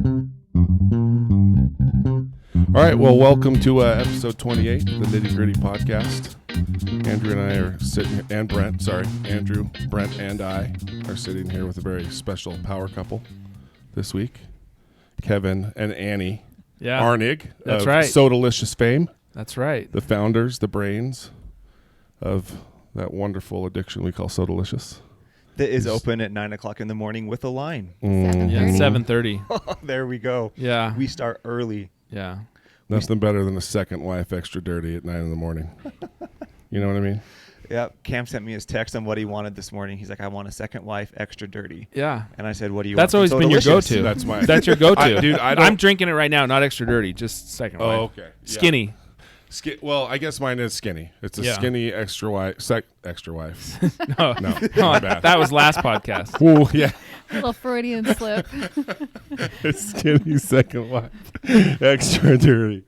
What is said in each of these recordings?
All right, well, welcome to episode 28 of the Nitty Gritty podcast. Andrew and I are sitting, and Brent, sorry, Andrew, Brent, and I are sitting here with a very special power couple this week. Kevin and Annie Auernig That's of right. Sodalicious fame. That's right. The founders, the brains of that wonderful addiction we call Sodalicious. That is open at 9 o'clock in the morning with a line. 7:30. There we go. Yeah. We start early. Yeah. Nothing better than a second wife extra dirty at 9 in the morning. You know what I mean? Yeah. Cam sent me his text on what he wanted this morning. He's like, I want a second wife extra dirty. Yeah. And I said, what do you That's want? always been your go-to. That's your go-to. Dude, I'm drinking it right now, not extra dirty, just second wife. Oh, okay. Skinny. Well, I guess mine is skinny. It's a skinny extra wife. Extra wife. No, my bad. That was last podcast. Oh, yeah. A little Freudian slip. Skinny second wife. Extra dirty.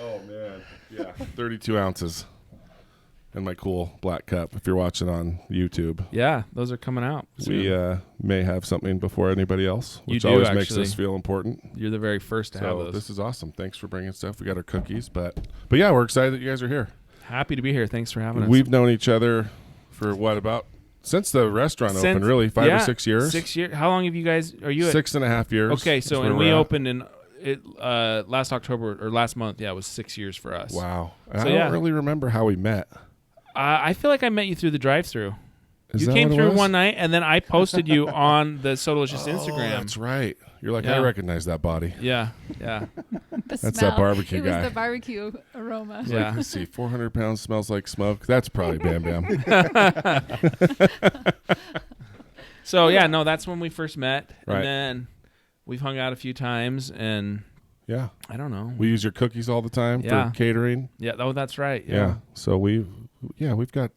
Oh, man. Yeah. 32 ounces. And my cool black cup, if you're watching on YouTube. Yeah, those are coming out soon. We may have something before anybody else, which You do, always actually. makes us feel important. You're the very first to have So those. this is awesome. Thanks for bringing stuff. We got our cookies, but yeah, we're excited that you guys are here. Happy to be here. Thanks for having us. We've known each other for since the restaurant opened, really? 5 or 6 years? 6 years. How long have you guys, are you at? 6.5 years. Okay, so is where and we're we at. opened in last October, or last month, it was 6 years for us. Wow. So, I don't really remember how we met. I feel like I met you through the drive-thru. Is You that came what it through was? one night, and then I posted you on the Sodalicious Instagram. That's right. You're like, Yeah. I recognize that body. Yeah. That's that barbecue it guy. was the barbecue aroma. Yeah. Let's see, 400 pounds smells like smoke. That's probably Bam Bam. So, yeah, no, that's when we first met. Right. And then we've hung out a few times, and Yeah. I don't know. We use your cookies all the time Yeah. for catering. Yeah, that's right. Yeah. Yeah. So we've got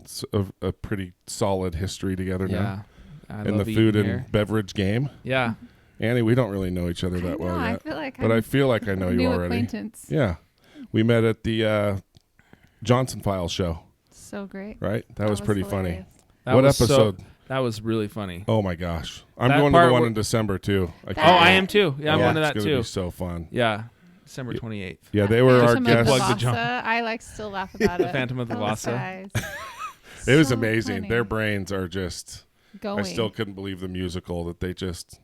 a pretty solid history together now. I In the love food eating and here. beverage game. Yeah. Annie, we don't really know each other that well I yet. feel like But I feel like I know you new already. acquaintance. Yeah. We met at the Johnson Files show, So great. right? That was pretty hilarious. That What was episode? That was really funny. Oh, my gosh. I'm That going to the part one where- in December, too. Oh, I am too. Yeah, I'm going to It's that gonna too. be so fun. Yeah. December 28th. Yeah, they were our Phantom of the guests. Plug the John. Vasa. I still laugh about it. Phantom of the Those Vasa. guys. It was So amazing. funny. Their brains are just... Going. I still couldn't believe the musical that they just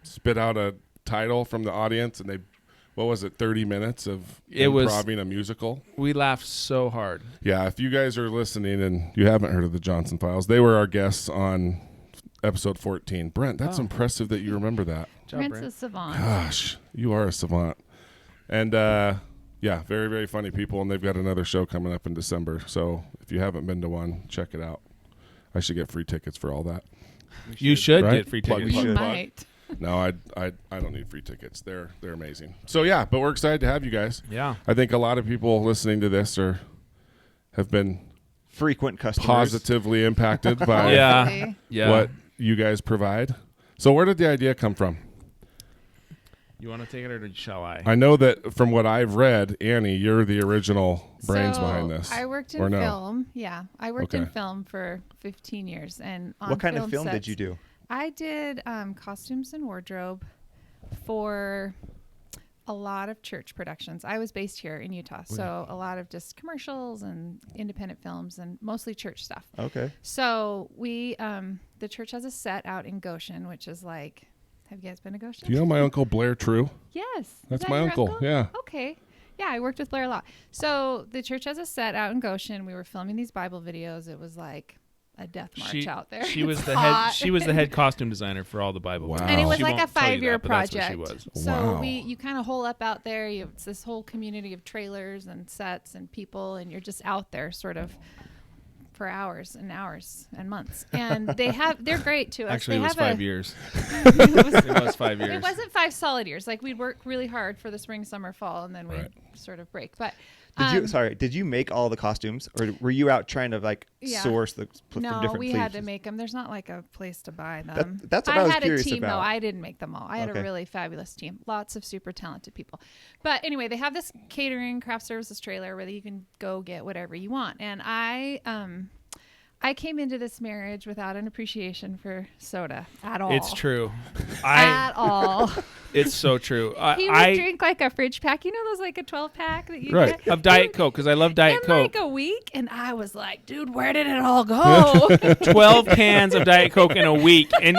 spit out a title from the audience, and what was it, 30 minutes of improving a musical? We laughed so hard. Yeah, if you guys are listening and you haven't heard of the Johnson Files, they were our guests on episode 14. Brent, that's impressive that you remember that. Good job, Prince Brent. is savant. Gosh, you are a savant. And yeah, very, very funny people, and they've got another show coming up in December. So if you haven't been to one, check it out. I should get free tickets for all that. You should Right? get free Plug, tickets. plug, You plug. might. No, I don't need free tickets. They're amazing. So yeah, but we're excited to have you guys. Yeah. I think a lot of people listening to this have been Frequent customers. positively impacted by Yeah. Hopefully. Yeah. what you guys provide. So where did the idea come from? You want to take it or shall I? I know that from what I've read, Annie, you're the original brains So, behind this. I worked in Or no? film. Yeah, I worked in Okay. film for 15 years, and on What kind of film film did sets, you do? I did costumes and wardrobe for a lot of church productions. I was based here in Utah, so a lot of just commercials and independent films, and mostly church stuff. Okay. So we, the church has a set out in Goshen, which is like, have you guys been to Goshen? Do you know my uncle Blair True? Yes. Is That's that my your uncle. Yeah. Okay. Yeah, I worked with Blair a lot. So the church has a set out in Goshen. We were filming these Bible videos. It was like a death march out there. She was It's the hot. head. She was the head costume designer for all the Bible. Wow. videos. And it was She like a won't tell you 5-year that, but that's what project. she was. So Wow. you kind of hole up out there. It's this whole community of trailers and sets and people, and you're just out there sort of for hours and hours and months. And they're great to us. Actually, they it was have 5 years. it was, It was 5 years. It wasn't 5 solid years. Like we'd work really hard for the spring, summer, fall, and then we'd Right. sort of break. But Did you make all the costumes, or were you out trying to Yeah. source from no, different we places? had to make them. There's not like a place to buy them. That's what I was had curious a team about. though. I didn't make them all. I had Okay. a really fabulous team. Lots of super talented people. But anyway, they have this catering craft services trailer where you can go get whatever you want. And I I came into this marriage without an appreciation for soda at all. It's true. At all. It's so true. He would drink like a fridge pack. You know those like a 12-pack that you get? Of Diet Coke, because I love Diet in Coke. like a week. And I was like, dude, where did it all go? 12 cans of Diet Coke in a week. And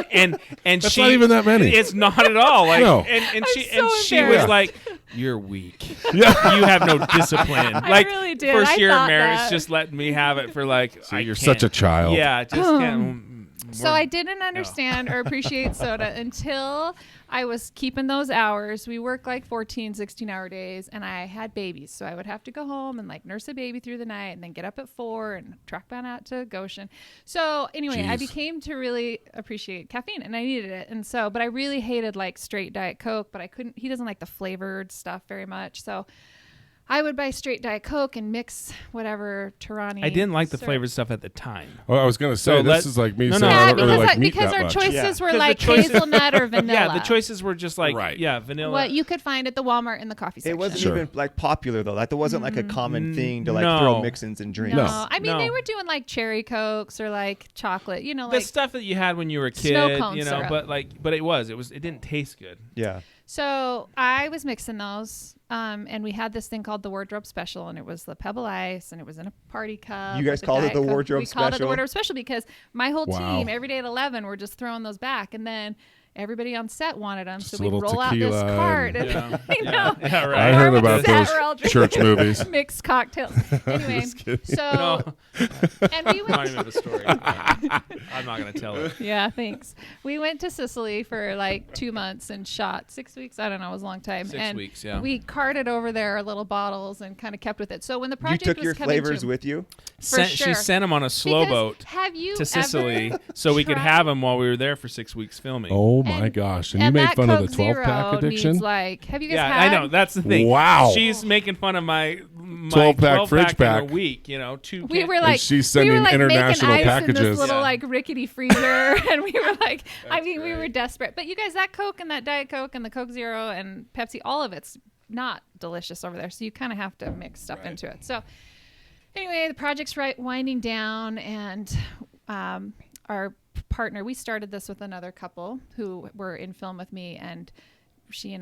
That's not even that many. It's not at all. Like, No. And she was embarrassed. like, you're weak. Yeah. You have no discipline. I Like, really did. first I year of thought marriage, that. just letting me have it for like, So I you're can't. such a child. Yeah, just can't. So I didn't understand or appreciate soda until I was keeping those hours. We worked like 14, 16-hour days, and I had babies. So I would have to go home and like nurse a baby through the night and then get up at 4 and truck back out to Goshen. So anyway, I Jeez. became to really appreciate caffeine, and I needed it. And so, but I really hated like straight Diet Coke, but I couldn't, he doesn't like the flavored stuff very much. So I would buy straight Diet Coke and mix whatever Torani. I didn't like the syrup. flavored stuff at the time. Well, I was gonna say So this is like me No, saying no. I Yeah, don't really like meat because that our much. choices Yeah. were 'Cause like the choices- hazelnut or vanilla. Yeah, the choices were just like, Right. vanilla. What you could find at the Walmart in the coffee section. It wasn't Sure. even like popular though. Like there wasn't like a common thing to like No. throw mix-ins and drinks. No, No. I mean No. they were doing like cherry cokes or like chocolate, you know, the like stuff that you had when you were a Snow kid, cone you know, syrup. but it didn't taste good. Yeah. so I was mixing those, and we had this thing called the wardrobe special, and it was the Pebble Ice, and it was in a party cup. You guys with the called it Diet the Coke. wardrobe We called it the special? wardrobe special because my whole Wow. team every day at 11 were just throwing those back, and then everybody on set wanted them, Just so a we'd little roll out this tequila cart. and- And, Yeah. you know, Yeah, right. I heard Or about with that, those we're all drinking church movies. mixed cocktails. Anyway, Just kidding. so No, and we went. remind me of a story. I'm not going to tell it. Yeah, thanks. We went to Sicily for like 2 months and shot 6 weeks. I don't know, it was a long time. 6 and weeks, yeah. We carted over there our little bottles and kind of kept with it. So when the You project took was your coming flavors to, with you? For She sure. sent him on a slow Because boat have you to Sicily ever so we could tried- have him while we were there for 6 weeks filming. Oh my And- gosh! And you made that fun of the Coke 12-pack Zero addiction. needs, like, have you guys Yeah, had? I know. That's the thing. Wow. She's making fun of my 12-pack fridge in pack. a week, you know, two We can- were like, she's we sending were like international making ice in packages. this little Yeah. like rickety freezer, and we were like, I That's mean, we great. were desperate. But you guys, that Coke and that Diet Coke and the Coke Zero and Pepsi, all of it's not delicious over there. So you kind of have to mix stuff Right. into it. So anyway, the project's winding down, and our partner, we started this with another couple who were in film with me, and she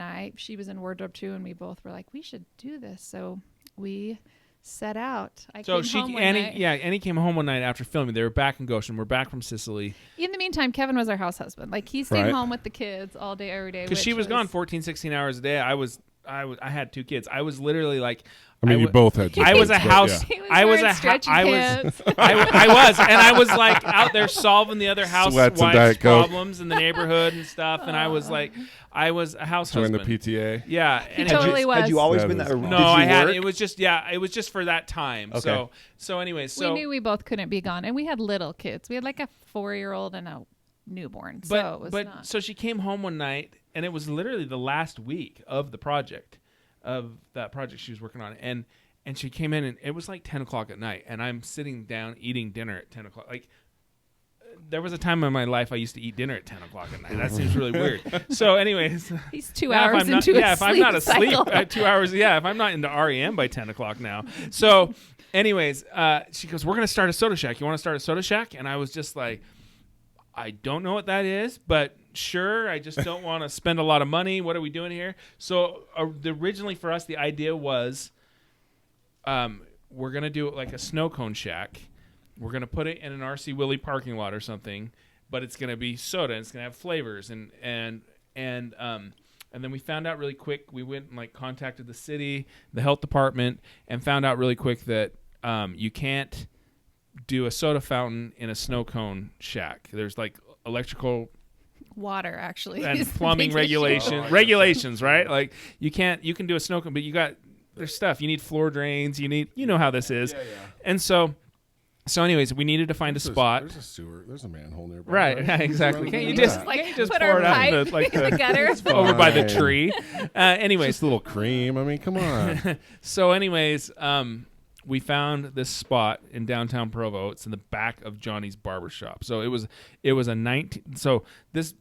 was in wardrobe too, and we both were like, we should do this. So we set out. So came home one night. Annie came home one night after filming. They were back in Goshen. We're back from Sicily In the meantime, Kevin was our house husband. Like he stayed Right. home with the kids all day, every day. because she which was gone 14, 16 hours a day. I had 2 kids. I was literally like, I mean, you both had. I was a kids, but house. yeah. He was I was wearing a stretchy I was. pants. I was, and I was like out there solving the other Sweats and housewives' Diet Coke. problems in the neighborhood and stuff. And I was like, I was a house Joined the husband. PTA. Yeah, He and totally it was. Had you always That been is that? awesome. Did no, you I had. work? It was just for that time. Okay. So anyways, We knew we both couldn't be gone, and we had little kids. We had like a 4-year-old and a newborn. So it was not. So she came home one night, and it was literally the last week of that project she was working on, and she came in, and it was like 10 o'clock at night, and I'm sitting down eating dinner at 10 o'clock. Like, there was a time in my life I used to eat dinner at 10 o'clock at night. That seems really weird. So anyways, He's 2 now if hours I'm not- into yeah, a if I'm not sleep asleep cycle. at 2 hours, yeah, if I'm not into REM by 10 o'clock now. So anyways, she goes, we're going to start a soda shack. You want to start a soda shack? And I was just like, I don't know what that is, but sure. I just don't want to spend a lot of money. What are we doing here? So originally for us, the idea was we're going to do it like a snow cone shack. We're going to put it in an RC Willey parking lot or something, but it's going to be soda and it's going to have flavors. And then we found out really quick, we went and like contacted the city, the health department, and found out really quick that you can't do a soda fountain in a snow cone shack. There's like electrical Water actually and is the plumbing big issue. regulations, right? Like you can do a snow cone, but there's stuff. You need floor drains, you know how this is. And so anyways, we needed to find a spot. There's a sewer. There's a manhole nearby. Right, exactly. Can't you Yeah. just, Like, can't you just put pour our it out pipe in the, like in the gutter. over by the Fine. tree? Anyways, Just a little cream. I mean, come on. so anyways, we found this spot in downtown Provo. It's in the back of Johnny's Barbershop. So it was a 19. So this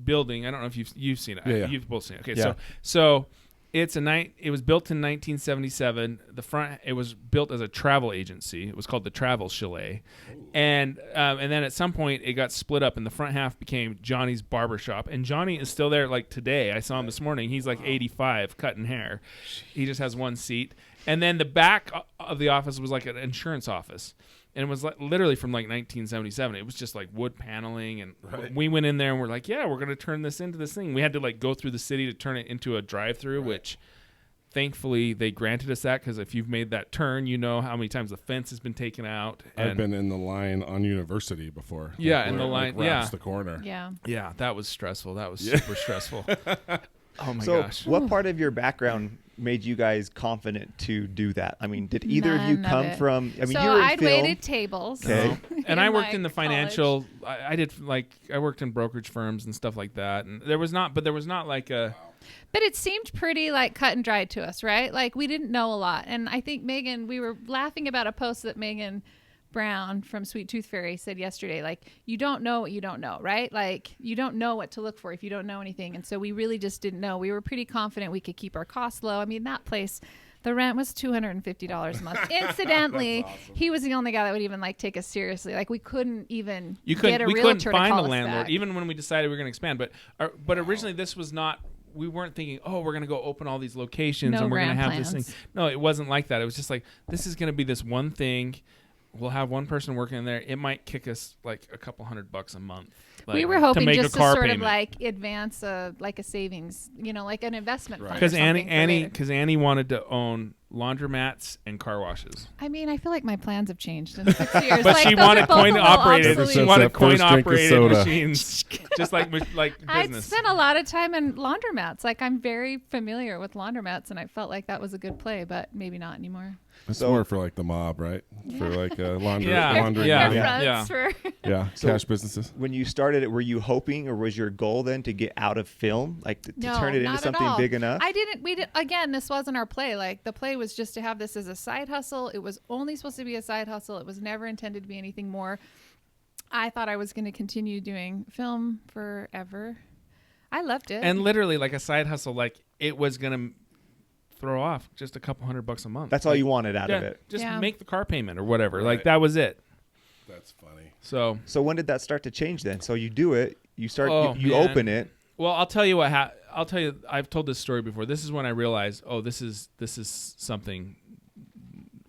building, I don't know if you've seen it. Yeah. You've both seen it. Okay, Yeah. so It was built in 1977. The front, it was built as a travel agency. It was called the Travel Chalet, and then at some point it got split up, and the front half became Johnny's Barbershop. And Johnny is still there. Like today, I saw him this morning. He's like 85, cutting hair. He just has one seat. And then the back of the office was like an insurance office. And it was like literally from like 1977. It was just like wood paneling, and we went in there and we're like, yeah, we're gonna turn this into this thing. We had to like go through the city to turn it into a drive-through, which thankfully they granted us that, because if you've made that turn, you know how many times the fence has been taken out. I've been in the line on University before. Yeah, in the line, wraps the corner. Yeah, that was stressful. That was super stressful. Oh my gosh! What part of your background made you guys confident to do that? I mean, did either of you come from? I mean, so you were in I'd film. waited tables. Okay. And I worked in the college. financial. I worked in brokerage firms and stuff like that. And there was not like a. But it seemed pretty like cut and dried to us, right? Like we didn't know a lot. And I think we were laughing about a post that Megan Brown from Sweet Tooth Fairy said yesterday, like, you don't know what you don't know, right? Like you don't know what to look for if you don't know anything. And so we really just didn't know. We were pretty confident we could keep our costs low. I mean, that place, the rent was $250 a month. Incidentally, awesome. He was the only guy that would even like take us seriously. Like we couldn't even get a we realtor couldn't find to a call landlord, us back. even when we decided we were going to expand. But originally this was not. We weren't thinking, oh, we're going to go open all these locations and we're going to have plans. this thing. No, it wasn't like that. It was just like, this is going to be this one thing. We'll have one person working in there. It might kick us like a couple $100 a month. Like, we were hoping to just to car sort payment. of like advance like a savings, like an investment fund. Because Annie Annie wanted to own laundromats and car washes. I mean, I feel like my plans have changed in 6 years. But like, she those wanted are both a little coin-operated. obsolete. She She wanted that first drink of coin-operated soda. machines, just like I'd business. spent a lot of time in laundromats. Like I'm very familiar with laundromats, and I felt like that was a good play, but maybe not anymore. It's So- more for like the mob, right? For like laundry. Yeah. laundry Yeah. yeah. For Cash businesses. When you started it, were you hoping, or was your goal then to get out of film, like to No, turn it into not at something all. big enough? Again, this wasn't our play. Like the play was just to have this as a side hustle. It was only supposed to be a side hustle. It was never intended to be anything more. I thought I was going to continue doing film forever. I loved it. And literally like a side hustle, like it was going to throw off just a couple $100 a month. That's all you wanted out of it. Just Yeah. make the car payment or whatever. Right. Like that was it. That's funny. So when did that start to change then? So you do it, you start, Oh, you man. open it. Well, I'll tell you I'll tell you. I've told this story before. This is when I realized, oh, this is something.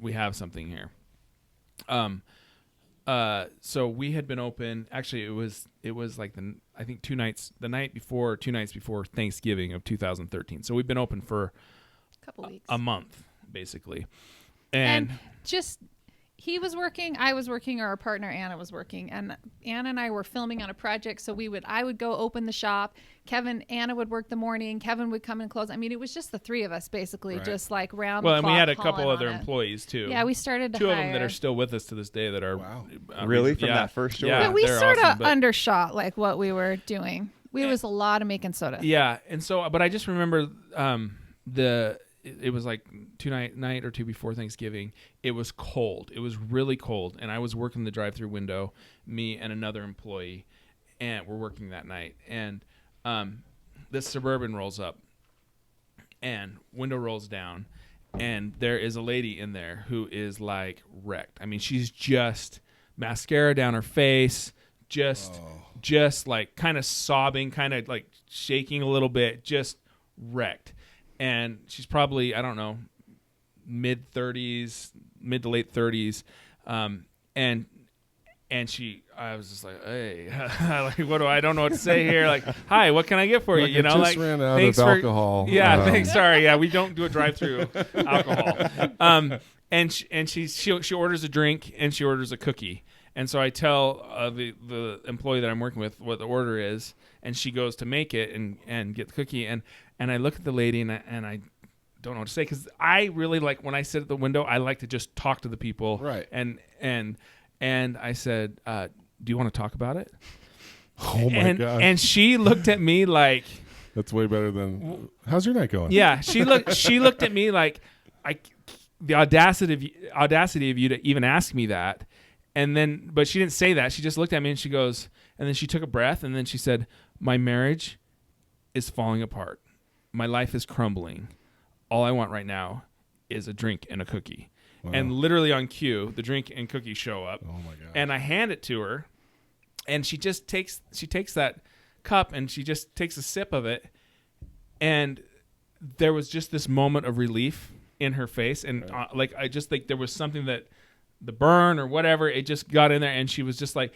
We have something here. So we had been open. Actually, it was like I think 2 nights. The night before, 2 nights before Thanksgiving of 2013. So we've been open for a couple weeks. a month, basically, and just he was working, I was working, or our partner Anna was working, and Anna and I were filming on a project. So I would go open the shop. Anna would work the morning. Kevin would come and close. I mean, it was just the three of us basically, Right. just like round. well, the and we clock had a hauling couple on other it. employees too. Yeah, we started to two hire. of them that are still with us to this day that are Wow. Really? From yeah, that first store? Yeah, But we they're sort awesome, of but- undershot like what we were doing. It was a lot of making soda. Yeah, and so, but I just remember it was like night or two before Thanksgiving. It was cold. It was really cold, and I was working the drive-through window. Me and another employee, and we're working that night. And this Suburban rolls up, and window rolls down, and there is a lady in there who is like wrecked. I mean, she's just mascara down her face, just like kind of sobbing, kind of like shaking a little bit, just wrecked. And she's probably, I don't know, mid to late 30s. And I was just like, hey, like, I don't know what to say here. Like, hi, what can I get for you? Like, You it know, just like, ran out thanks of for alcohol. Yeah, thanks. Sorry, yeah, we don't do a drive-through alcohol. And she orders a drink and she orders a cookie. And so I tell the employee that I'm working with what the order is, and she goes to make it and get the cookie. And I look at the lady and I don't know what to say, because I really like, when I sit at the window, I like to just talk to the people. Right. And I said, do you want to talk about it? Oh my God. And she looked at me like, That's way better than. How's your night going? yeah, she looked at me like, the audacity of you to even ask me that. And then, but she didn't say that. She just looked at me and she goes, and then she took a breath and then she said, my marriage is falling apart. My life is crumbling. all I want right now is a drink and a cookie. Wow. And literally on cue, the drink and cookie show up. Oh my god! And I hand it to her, and she takes that cup and she just takes a sip of it, and there was just this moment of relief in her face, and like I just think there was something that the burn or whatever, it just got in there, and she was just like,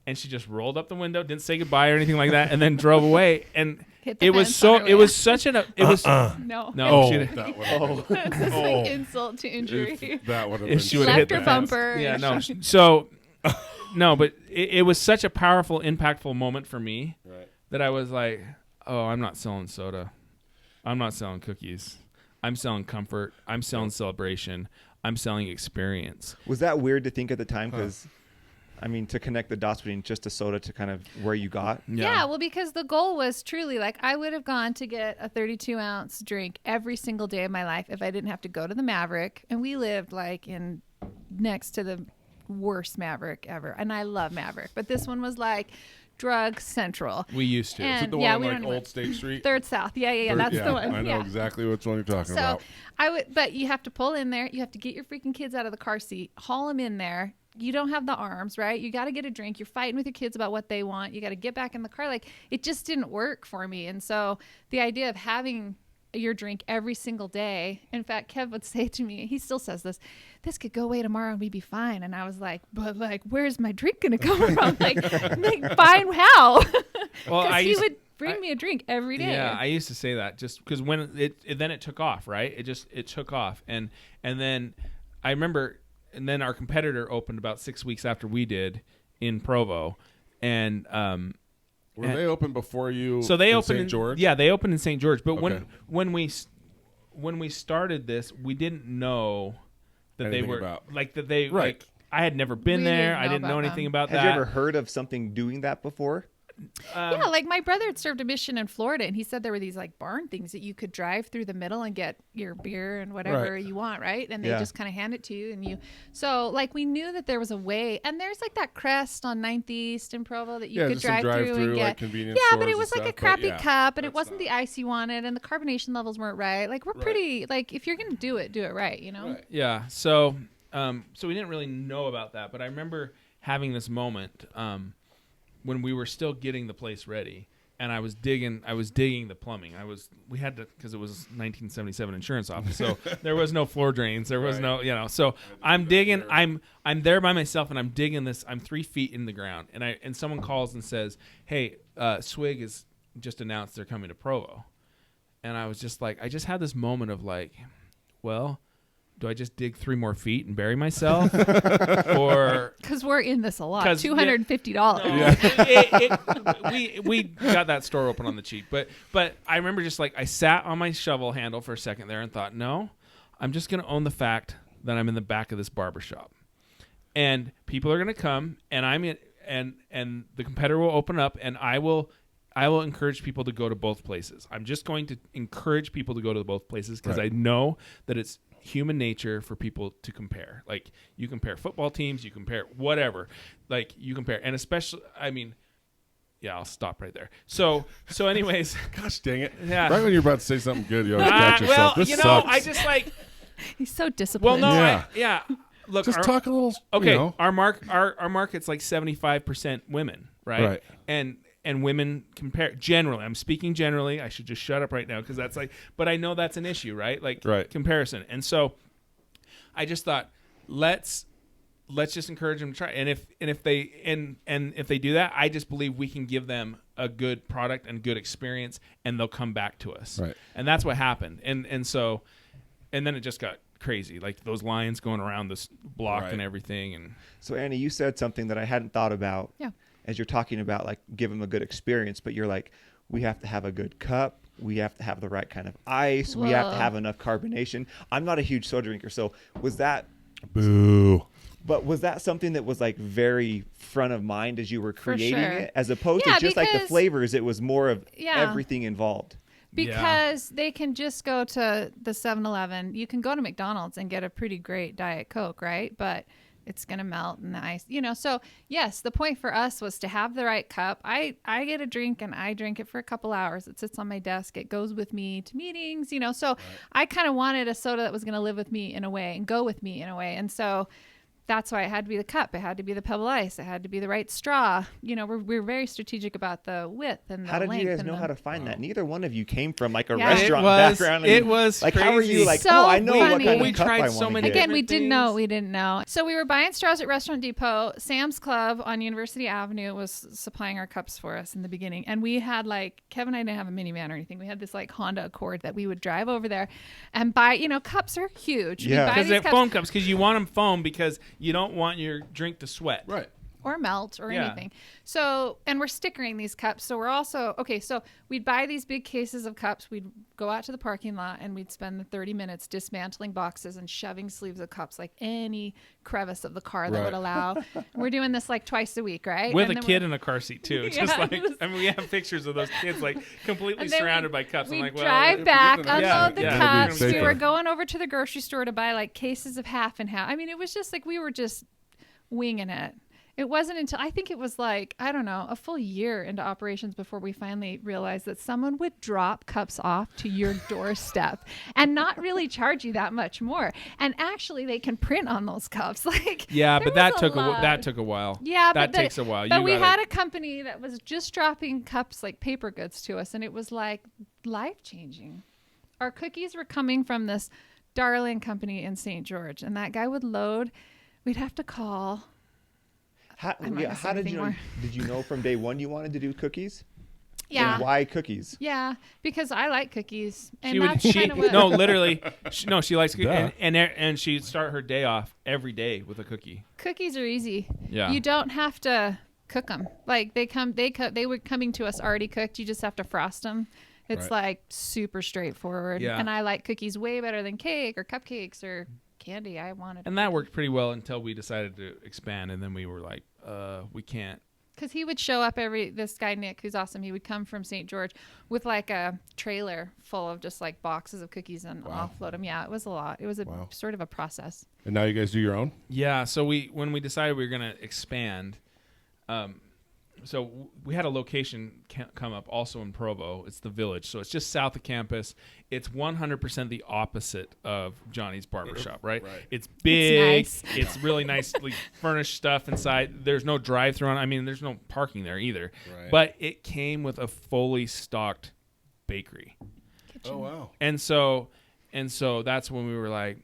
and she just rolled up the window, didn't say goodbye or anything like that, and then drove away. And it was such an No. Oh, she, that would have This is like insult to injury. that would have if been. she would've hit Left the her fence. bumper. Yeah, no. So, no, but it was such a powerful, impactful moment for me that I was like, oh, I'm not selling soda. I'm not selling cookies. I'm selling comfort. I'm selling celebration. I'm selling experience. Was that weird to think at the time? Because, I mean, to connect the dots between just a soda to kind of where you got. Yeah, well, because the goal was truly like I would have gone to get a 32-ounce drink every single day of my life if I didn't have to go to the Maverick. And we lived like in next to the worst Maverick ever. And I love Maverick. But this one was like drug central. We used to. And Is it the yeah, one we on like don't Old State Street? Third South. Yeah. That's the one. I know exactly which one you're talking about. But you have to pull in there. You have to get your freaking kids out of the car seat, haul them in there. You don't have the arms, right? You got to get a drink. You're fighting with your kids about what they want. You got to get back in the car. Like, it just didn't work for me. And so the idea of having your drink every single day. In fact, Kev would say to me, he still says this could go away tomorrow and we'd be fine. And I was like, but like, where's my drink going to come from? like fine how? Well, Because he would bring me a drink every day. Yeah, I used to say that just because when then it took off, right? It took off. And then I remember, and then our competitor opened about 6 weeks after we did in Provo. And, Were they open before you? So they in opened St. George. Yeah, they opened in St. George. But Okay. when we started this, we didn't know that Anything they were about. like that they Right. like. I had never been We there. didn't I know didn't know about anything them. about Had that. you ever heard of something doing that before? Yeah, like my brother had served a mission in Florida, and he said there were these like barn things that you could drive through the middle and get your beer and whatever Right. you want, right? And they Yeah. just kind of hand it to you, and you. So like we knew that there was a way, and there's like that crest on 9th East in Provo that you Yeah, could just some drive through and like get. convenience Yeah, but stores it and was like a stuff, but crappy yeah, cup, and it that's wasn't the ice you wanted, and the carbonation levels weren't right. Like we're pretty like if you're gonna do it right, you know. Right. Yeah. So we didn't really know about that, but I remember having this moment when we were still getting the place ready, and I was digging the plumbing. We had to, because it was 1977 insurance office, so there was no floor drains, there was no, so I'm digging, I'm there by myself, and I'm digging this. I'm 3 feet in the ground, and someone calls and says, "Hey, Swig has just announced they're coming to Provo," and I was just like, I just had this moment of like, well, do I just dig 3 more feet and bury myself, or Because we're in this a lot. 'Cause, $250. we got that store open on the cheap, but I remember just like I sat on my shovel handle for a second there and thought, no, I'm just gonna own the fact that I'm in the back of this barbershop, and people are gonna come, and I'm in, and the competitor will open up, and I will encourage people to go to both places. I'm just going to encourage people to go to both places because I know that it's human nature for people to compare. Like, you compare football teams, you compare whatever. Like, you compare. And especially, I mean, yeah, I'll stop right there. So anyways. Gosh dang it. Yeah. Right when you're about to say something good, you always catch yourself. Well, This sucks. I just like. He's so Well, disciplined. no, Yeah. Look, Just talk a little. Okay, You know. our market's like 75% women, right? And women compare generally. I'm speaking generally. I should just shut up right now because that's like. But I know that's an issue, right? Like comparison. And so, I just thought, let's just encourage them to try. And if they do that, I just believe we can give them a good product and good experience, and they'll come back to us. Right. And that's what happened. And then it just got crazy, like those lines going around this block and everything. And So Annie, you said something that I hadn't thought about. Yeah. As you're talking about like give them a good experience, but you're like, we have to have a good cup, we have to have the right kind of ice, we have to have enough carbonation. I'm not a huge soda drinker, so was that something that was like very front of mind as you were creating it, as opposed to just like the flavors? It was more of everything involved. Because they can just go to the 7-Eleven. You can go to McDonald's and get a pretty great Diet Coke, right? But it's going to melt in the ice, So yes, the point for us was to have the right cup. I get a drink and I drink it for a couple hours. It sits on my desk. It goes with me to meetings, So right. I kind of wanted a soda that was going to live with me in a way and go with me in a way. And so that's why it had to be the cup. It had to be the Pebble Ice. It had to be the right straw. We're very strategic about the width and the length. How did you guys know how to find that? Neither one of you came from like a Yeah. restaurant background. It was like, crazy. how are you like, So I know what funny. kind of We cup tried I so want to many get. Again, we different didn't things. know. We didn't know. So we were buying straws at Restaurant Depot. Sam's Club on University Avenue was supplying our cups for us in the beginning. And we had Kevin and I didn't have a minivan or anything. We had this Honda Accord that we would drive over there and buy, cups are huge. Yeah. Because they're foam cups, because you want them foam because you don't want your drink to sweat. Right. Or melt or Yeah. anything. So, and we're stickering these cups. So we're also, so we'd buy these big cases of cups. We'd go out to the parking lot and we'd spend the 30 minutes dismantling boxes and shoving sleeves of cups like any crevice of the car that Right. would allow. We're doing this twice a week, right? With And a then kid in a car seat too. Yeah, Just it was- we have pictures of those kids completely And then surrounded by cups. We I'm like, well, drive if back, we're gonna- unload the yeah. cups. Gotta be We safer. were going over to the grocery store to buy cases of half and half. I mean, it was just we were just winging it. It wasn't until I think it was I don't know, a full year into operations before we finally realized that someone would drop cups off to your doorstep and not really charge you that much more. And actually, they can print on those cups. Yeah, there but that was took lot. that took a while. Yeah, that takes a while. But we had a company that was just dropping cups like paper goods to us, and it was life changing. Our cookies were coming from this darling company in St. George, and that guy would load. We'd have to call. How I'm not gonna say did you know? anything Did you know from day one you wanted to do cookies? Yeah. And why cookies? Yeah, because I like cookies, and She would. that's kind of what. No, literally. She likes cookies, Duh. and she'd start her day off every day with a cookie. Cookies are easy. Yeah. You don't have to cook them. They were coming to us already cooked. You just have to frost them. It's super straightforward. Yeah. And I like cookies way better than cake or cupcakes or candy. I wanted. And that worked pretty well until we decided to expand, and then we were like, we can't. Because he would show up this guy, Nick, who's awesome. He would come from St. George with a trailer full of just boxes of cookies and offload them. Yeah, it was a lot. It was a sort of a process. And now you guys do your own? Yeah. So when we decided we were going to expand, so we had a location come up also in Provo. It's the Village. So it's just south of campus. It's 100% the opposite of Johnny's Barbershop, right? It's big. It's It's really nicely furnished stuff inside. There's no drive-through on. I mean, there's no parking there either. Right. But it came with a fully stocked bakery. Oh, wow. And so that's when we were like,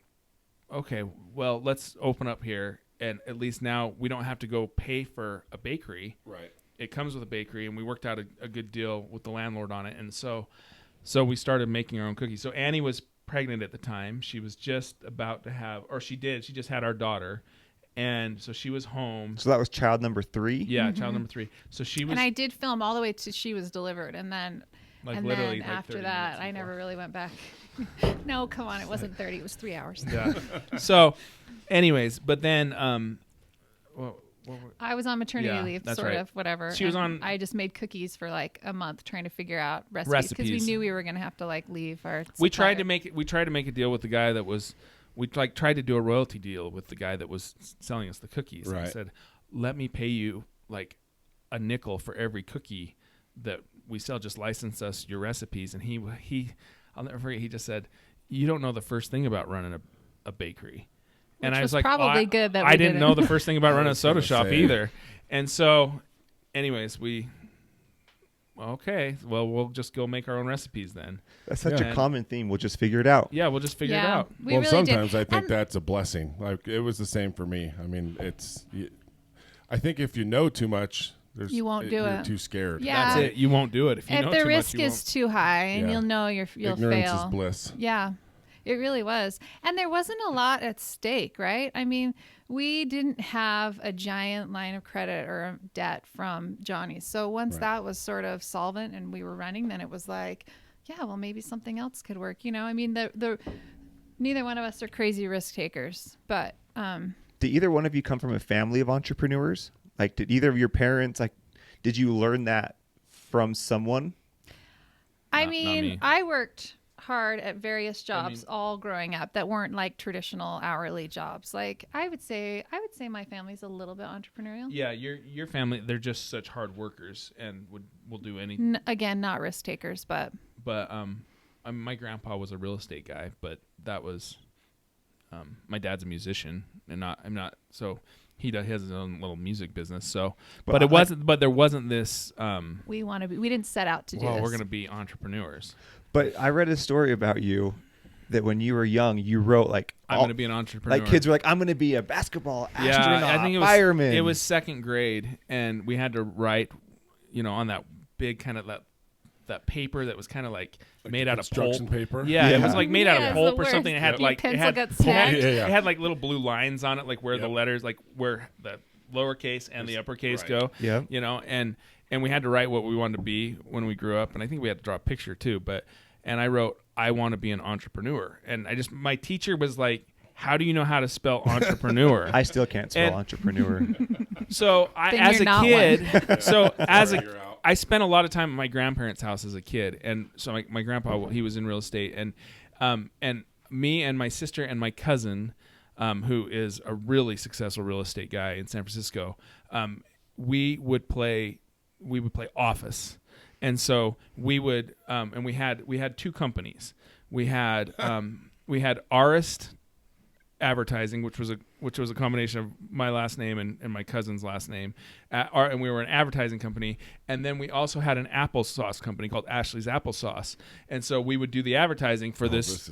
okay, well, let's open up here. And at least now we don't have to go pay for a bakery. Right. It comes with a bakery, and we worked out a good deal with the landlord on it. And so we started making our own cookies. So Annie was pregnant at the time. She was just about to have, or she just had our daughter. And so she was home. So that was child number 3? Yeah, child number 3. So she was. And I did film all the way to she was delivered. And then, literally after 30 that, minutes I before. never really went back. No, come on. It wasn't 30. It was 3 hours. Yeah. So anyways, but then, I was on maternity Yeah, leave, that's sort right. of, whatever. She was and on- I just made cookies for a month trying to figure out recipes because we Recipes. knew we were going to have to leave our we tried supplier. to make a deal with the guy that was we tried to do a royalty deal with the guy that was selling us the cookies. And I Right. said, let me pay you a nickel for every cookie that we sell. Just license us your recipes. And he I'll never forget, he just said, you don't know the first thing about running a bakery. And Which I was was like, probably good that we I didn't didn't. know the first thing about running a was soda gonna shop say. either. And so anyways, okay, well, we'll just go make our own recipes then. That's such Yeah. a common theme. We'll just figure it out. Yeah, we'll just figure it out. We Well, really sometimes did. I think And- that's a blessing. It was the same for me. I mean, I think if you know too much, You won't do you're it. too scared. Yeah. That's it. You won't do it if you know if the too risk much. You is too high and Yeah. you'll know you'll Ignorance fail. is bliss. Yeah, it really was. And there wasn't a lot at stake, right? I mean, we didn't have a giant line of credit or debt from Johnny's. So once Right. that was sort of solvent and we were running, then it was yeah, well, maybe something else could work. I mean, the neither one of us are crazy risk takers, but Did either one of you come from a family of entrepreneurs? Did either of your parents, did you learn that from someone? I Not mean, me. I worked hard at various jobs all growing up that weren't like traditional hourly jobs. Like I would say my family's a little bit entrepreneurial. Yeah, your family, they're just such hard workers and will do anything. Again, not risk takers, but my grandpa was a real estate guy, but that was my dad's a musician and I'm not so he has his own little music business. So but there wasn't this we didn't set out to do this. We're going to be entrepreneurs. But I read a story about you that when you were young, you wrote like, I'm going to be an entrepreneur. Like kids were like, I'm going to be a basketball astronaut, I think fireman. It was second grade, and we had to write, on that big kind of that paper that was kind of like made out of pulp. Construction paper? Yeah, it was like made out of pulp or worst. something. It had Your pencil got snagged. it had like little blue lines on it, like where the letters, like where the lowercase and the uppercase go. Yeah. And we had to write what we wanted to be when we grew up, and I think we had to draw a picture too. And I wrote, I want to be an entrepreneur, and my teacher was like, how do you know how to spell entrepreneur? I still can't spell entrepreneur. So as a kid, I spent a lot of time at my grandparents' house as a kid, and so my grandpa, he was in real estate, and me and my sister and my cousin, who is a really successful real estate guy in San Francisco, we would play office, and so we would, and we had two companies. We had Arist Advertising, which was a combination of my last name and my cousin's last name, and we were an advertising company. And then we also had an applesauce company called Ashley's Applesauce, and so we would do the advertising for this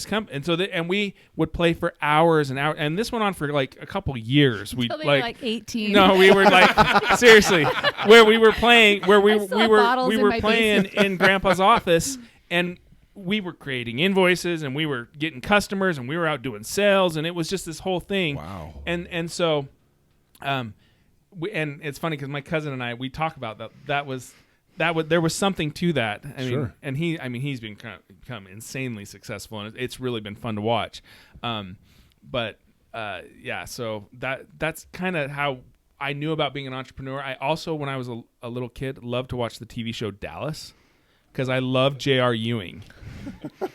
company. And so and we would play for hours and hours, and this went on for like a couple years. We like 18. No, we were like seriously, where we were playing in Grandpa's office, and we were creating invoices and we were getting customers and we were out doing sales, and it was just this whole thing. Wow. And so, and it's funny because my cousin and I, we talk about that was there was something to that. I Sure. mean, and he's become insanely successful, and it's really been fun to watch. So that's kind of how I knew about being an entrepreneur. I also, when I was a little kid, loved to watch the TV show Dallas, because I love J.R. Ewing.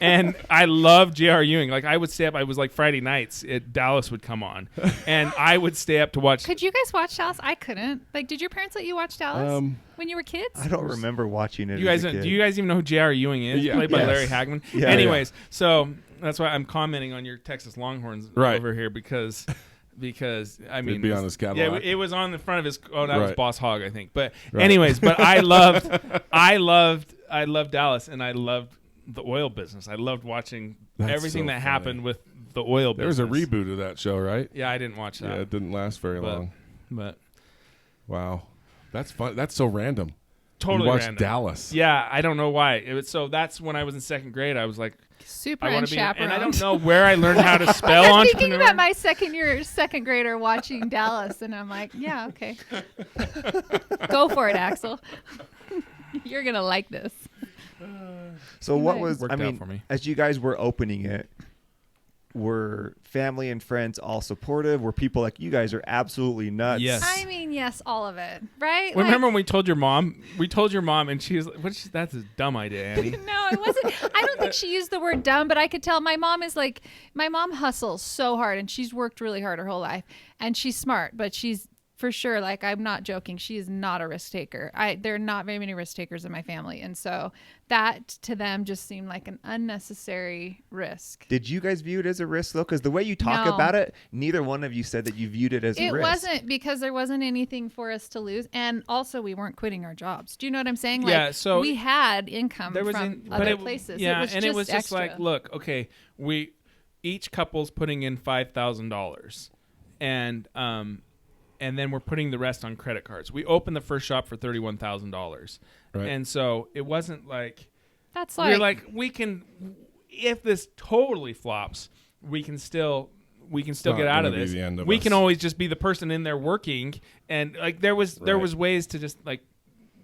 And I love J.R. Ewing. Like, I would stay up. I was like Friday nights, Dallas would come on. And I would stay up to watch. Could you guys watch Dallas? I couldn't. Like, did your parents let you watch Dallas when you were kids? I don't remember watching it. Do you guys even know who J.R. Ewing is? Yeah. Played by Larry Hagman. Yeah, Anyways, so that's why I'm commenting on your Texas Longhorns over here because I mean, it'd be on his Cadillac. Yeah, it was on the front of his. Oh, that was Right. Boss Hogg, I think. But Right. anyways, but I loved Dallas, and I loved the oil business. I loved watching everything so that funny. happened with the oil There was business. a reboot of that show, right? Yeah, I didn't watch that. Yeah, it didn't last very long. But Wow. That's fun. That's so random. totally You watched random. Dallas. Yeah, I don't know why. So that's when I was in second grade. I was like, Super I want to be, unchaperoned. and I don't know where I learned how to spell I'm entrepreneur. thinking about my second grader watching Dallas, and I'm like, yeah, okay. Go for it, Axel. You're going to like this. So what was, Worked I out mean, for me. as you guys were opening it, were family and friends all supportive? Were people like, you guys are absolutely nuts? Yes. I mean, yes, all of it, right? Remember when we told your mom? We told your mom, and she was like, that's a dumb idea, Annie. No, it wasn't. I don't think she used the word dumb, but I could tell my mom hustles so hard, and she's worked really hard her whole life, and she's smart, but she's for sure, like, I'm not joking, she is not a risk taker. There are not very many risk takers in my family, and so that to them just seemed like an unnecessary risk. Did you guys view it as a risk though? Because the way you talk No. about it, neither one of you said that you viewed it as a It risk. wasn't, because there wasn't anything for us to lose, and also we weren't quitting our jobs. Do you know what I'm saying? Like, Yeah, so we had income from other places. Yeah, it was just extra. like, look, okay, each couple's putting in $5,000, and then we're putting the rest on credit cards. We opened the first shop for $31,000, Right. and so it wasn't like That's we're like, like, we can, if this totally flops, we can still not get out of gonna be this. the end of We us. can always just be the person in there working, and like there was ways to just like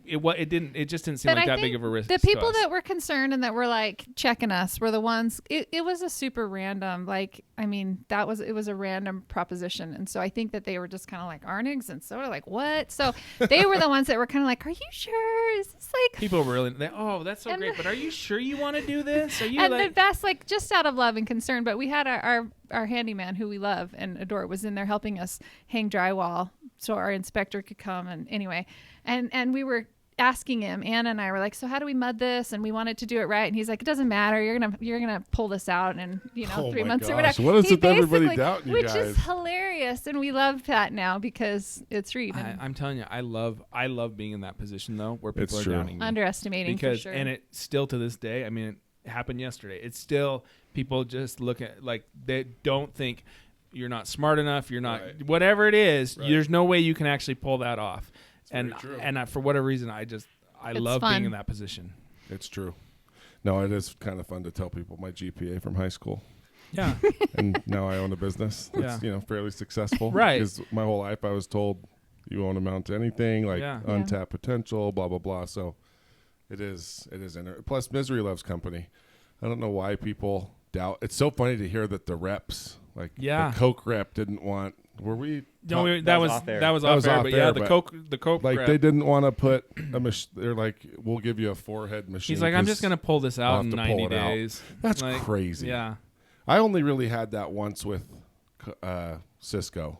it just didn't seem But like I that think big of a risk. the to people us. that were concerned and that were like checking us were the ones. It was a super random. Like, I mean, it was a random proposition, and so I think that they were just kind of like Auernigs and soda, like what? So they were the ones that were kind of like, "Are you sure? Is this like?" People were really, that's so And- great. But are you sure you want to do this? Are you And like? the best, like just out of love and concern. But we had our handyman who we love and adore was in there helping us hang drywall, so our inspector could come. And anyway, and we were asking him, Anna and I were like, so how do we mud this? And we wanted to do it right. And he's like, it doesn't matter. You're gonna pull this out in 3 months or whatever. What is He it that everybody basically- doubting you which guys? is hilarious, and we love that now because it's Reed. and I'm telling you, I love being in that position though, where people It's are true. doubting me. underestimating Because for sure. and it still to this day, I mean, it happened yesterday. It's still people just look at like they don't think you're not smart enough. You're not Right. whatever it is. Right. There's no way you can actually pull that off. very true. For whatever reason, I It's love fun. being in that position. It's true. No, it is kind of fun to tell people my GPA from high school. Yeah. And now I own a business that's Yeah. fairly successful. Right. Because my whole life I was told you won't amount to anything, like Yeah. untapped potential, blah blah blah. So it is plus misery loves company. I don't know why people doubt. It's so funny to hear that the reps, like Yeah. the Coke rep, didn't want. Were we? No, that that was was off air. that was That off was air, off but air, yeah, but the Coke like rep, they didn't want to put a they're like, we'll give you a forehead machine. he's like, I'm 'cause just gonna pull this I'll out have in to pull 90 it out. days. That's Like, crazy. Yeah. I only really had that once with Cisco,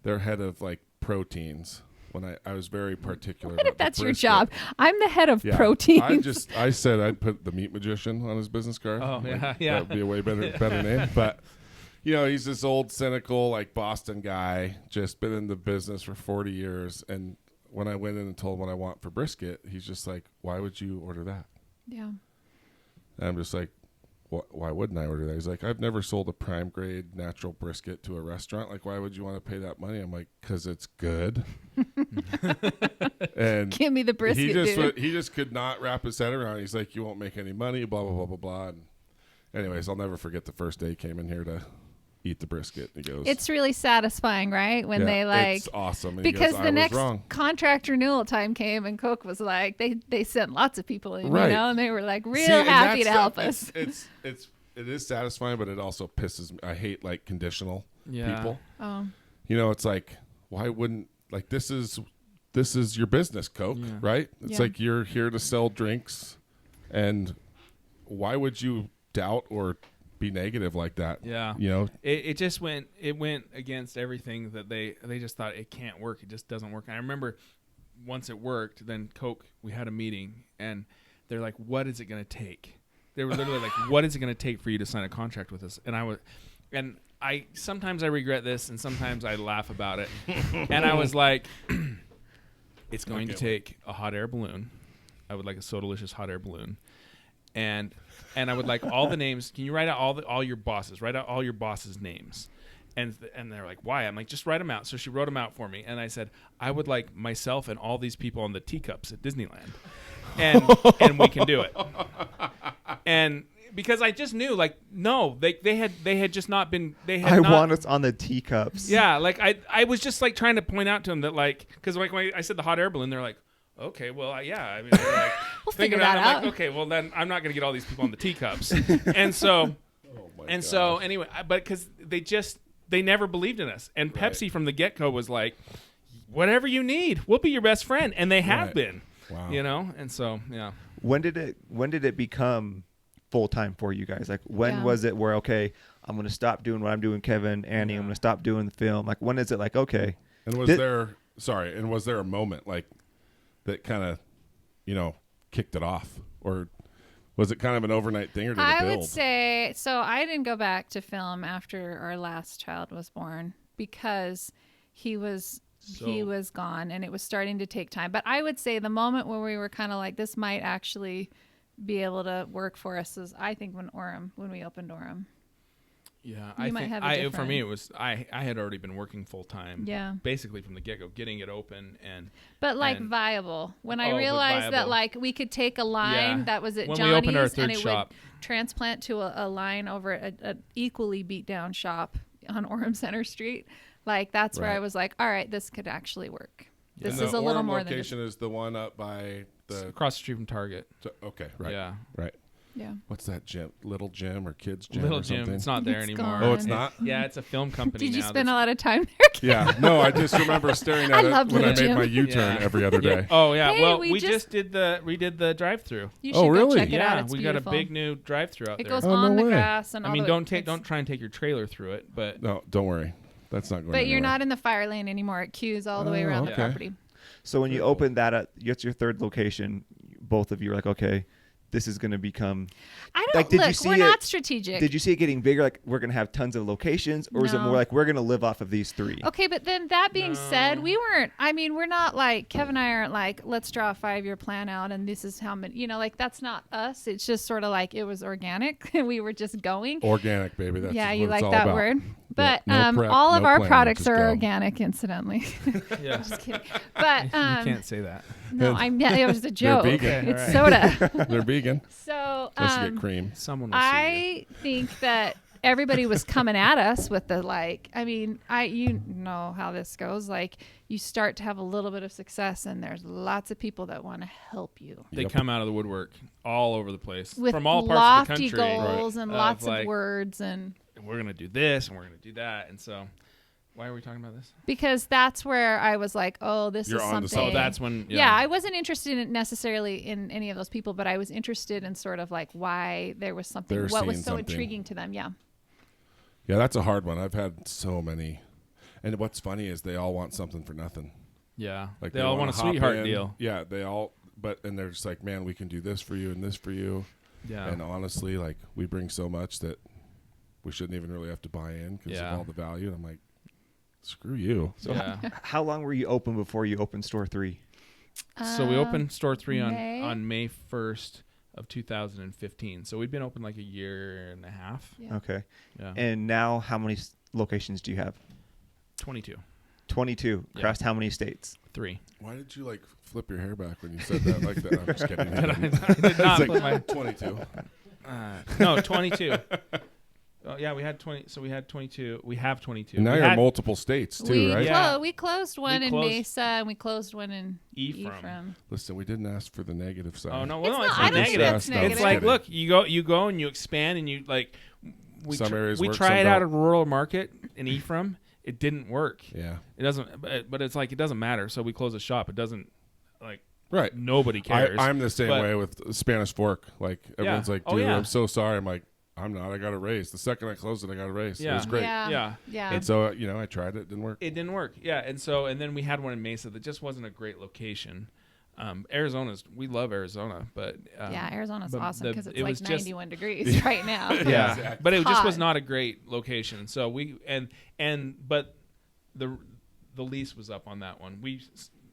their head of like proteins. When I was very particular. what about if that's the your brisket. job? I'm the head of Yeah. protein. I said I'd put the meat magician on his business card. Oh, Like, yeah, yeah. That would be a way better name. But he's this old cynical like Boston guy, just been in the business for 40 years. And when I went in and told him what I want for brisket, he's just like, "Why would you order that?" yeah. And I'm just like, why wouldn't I order that? He's like, I've never sold a prime grade natural brisket to a restaurant. Like, why would you want to pay that money? I'm like, because it's good. And Give me the brisket, dude. he just could not wrap his head around it. He's like, you won't make any money, blah, blah, blah, blah, blah. And anyways, I'll never forget the first day he came in here to eat the brisket. He goes, It's really satisfying, right? When "Yeah, they like it's awesome. And he because goes, I the was next wrong. contract renewal time came and Coke was like they sent lots of people in, Right. and they were like real See, and happy that to help stuff, us. It is satisfying, but it also pisses me. I hate like conditional Yeah. people. Oh, It's like, why wouldn't like this is your business, Coke, Yeah. right? It's Yeah. like you're here to sell drinks, and why would you doubt or be negative like that? Yeah. It just went against everything that they just thought it can't work. It just doesn't work. And I remember once it worked, then Coke, we had a meeting and they're like, what is it going to take? They were literally like, what is it going to take for you to sign a contract with us? And I sometimes I regret this and sometimes I laugh about it. And I was like, it's going to take a hot air balloon. I would like a Sodalicious hot air balloon. And I would like all the names. Can you write out all your bosses? Write out all your bosses' names. And they're like, why? I'm like, just write them out. So she wrote them out for me. And I said, I would like myself and all these people on the teacups at Disneyland. And we can do it. And because I just knew, like, no, they had just not been. They had. I not, want us on the teacups. Yeah, like I was just like trying to point out to them that like because like when I said the hot air balloon, they're like, okay, well, yeah. I mean, they're like We'll thinking figure about that it. I'm out. like, okay, well then I'm not gonna get all these people on the teacups. And so so anyway, but because they never believed in us, and Right. Pepsi from the get-go was like, whatever you need, we'll be your best friend, and they have Right. been. Wow. And so yeah. When did it become full time for you guys? Like when Yeah. was it where okay, I'm gonna stop doing what I'm doing, Kevin, Annie, I'm gonna stop doing the film. Like when is it like okay? And was there a moment like that kind of, kicked it off, or was it kind of an overnight thing, or did it I build? would say so. I didn't go back to film after our last child was born because he was gone and it was starting to take time. But I would say the moment where we were kind of like, this might actually be able to work for us is I think when we opened Orem. Yeah, You might have a for different- me it was I had already been working full time. Yeah. Basically from the get go, getting it open and But like and- viable. When I Oh, but realized that viable. like we could take a line Yeah. that was at When we Johnny's opened our and third it shop. would transplant to a line over at an equally beat down shop on Orem Center Street. Like that's where Right. I was like, all right, this could actually work. This And is the a little Orem more than location is the one up by the. Across the street from Target. Okay, right. Yeah. Right. yeah. What's that gym? Little gym or kids gym? Little or gym. something? It's not there It's anymore. gone. Oh, it's not? Yeah, it's a film company Did you now spend a that's- lot of time there? Yeah. No, I just remember staring I at loved it when I Little made Gym. my U-turn Yeah. every other day. Oh yeah. Hey, well, we we just- just did the drive-through. You should Oh, go really? check it out. Yeah, It's we beautiful. got a big new drive-through out It there. goes Oh, on no the way. grass and I all mean, the, don't it's- try and take your trailer through it, but No, don't worry. That's not going But you're anywhere. not in the fire lane anymore. It queues all the way Oh, around okay. the property. So when you Very cool. open that up, it's your third location. Both of you are like, okay, this is going to become. I don't Like, did you look. see We're it- not strategic. Did you see it getting bigger? Like we're going to have tons of locations, or is it No. more like we're going to live off of these three? Okay, but then that being said, No. we weren't. I mean, we're not like Kevin and I aren't like, let's draw a 5-year plan out, and this is how many. Like that's not us. It's just sort of like it was organic. We were just going. Organic, baby. That's yeah, what you it's like all that about. word. But no prep, all of no our planning, products just are go. organic, incidentally. yeah. Just kidding. But you can't say that. no, it was a joke. vegan. It's Okay, soda. They're vegan. So Unless you get cream. Someone will sue you. I think that everybody was coming at us with the like. I mean, you know how this goes. Like, you start to have a little bit of success, and there's lots of people that want to help you They Yep. come out of the woodwork all over the place with from all lofty parts of the country. goals and Of, lots like, of words, and We're gonna do this and we're gonna do that, and so why are we talking about this? because that's where I was like, oh, this You're is on to something. So that's when Yeah, I wasn't interested in necessarily in any of those people, but I was interested in sort of like why there was something, They're what was seeing so something. intriguing to them. Yeah. Yeah, that's a hard one. I've had so many. And what's funny is they all want something for nothing. yeah. Like They all want a wanna hop sweetheart in. deal. Yeah, they all. And they're just like, man, we can do this for you and this for you. Yeah. And honestly, like we bring so much that we shouldn't even really have to buy in because Yeah. of all the value. And I'm like, screw you. So yeah. how long were you open before you opened store 3? So we opened store 3 May? on May 1st of 2015. So we'd been open like a year and a half. Yeah. Okay. Yeah. And now how many locations do you have? 22. 22. Yeah. Across how many states? 3. Why did you like flip your hair back when you said that like that? I'm just kidding. I did not It's put my like 22. no 22. Oh yeah, we had 20. So we had 22. We have 22. And now We you're had multiple states too, we, right? Yeah. we closed one We in closed- Mesa, and we closed one in Ephraim. Ephraim. Listen, we didn't ask for the negative side. Oh no, It's well, not- it's I not don't think negative. it's No, negative. It's just like, kidding. look, you go and you expand and you like. Some areas we work, try some it out don't. at a rural market in Ephraim. It didn't work. Yeah. It doesn't. But it's like it doesn't matter. So we close the shop. It doesn't. Like Right. nobody cares. I'm the same But- way with Spanish Fork. Like everyone's like, Oh, dude, yeah. I'm so sorry. I'm like, I'm not. I got a raise. The second I closed it, I got a raise. It Yeah. was great. Yeah. Yeah. Yeah. And so I tried it. It didn't work. It didn't work. Yeah, and then we had one in Mesa that just wasn't a great location. We love Arizona, but Yeah, Arizona's but awesome because it's it like was just- 91 degrees right now. yeah, Exactly. but it just was Hot. not a great location. So but the lease was up on that one.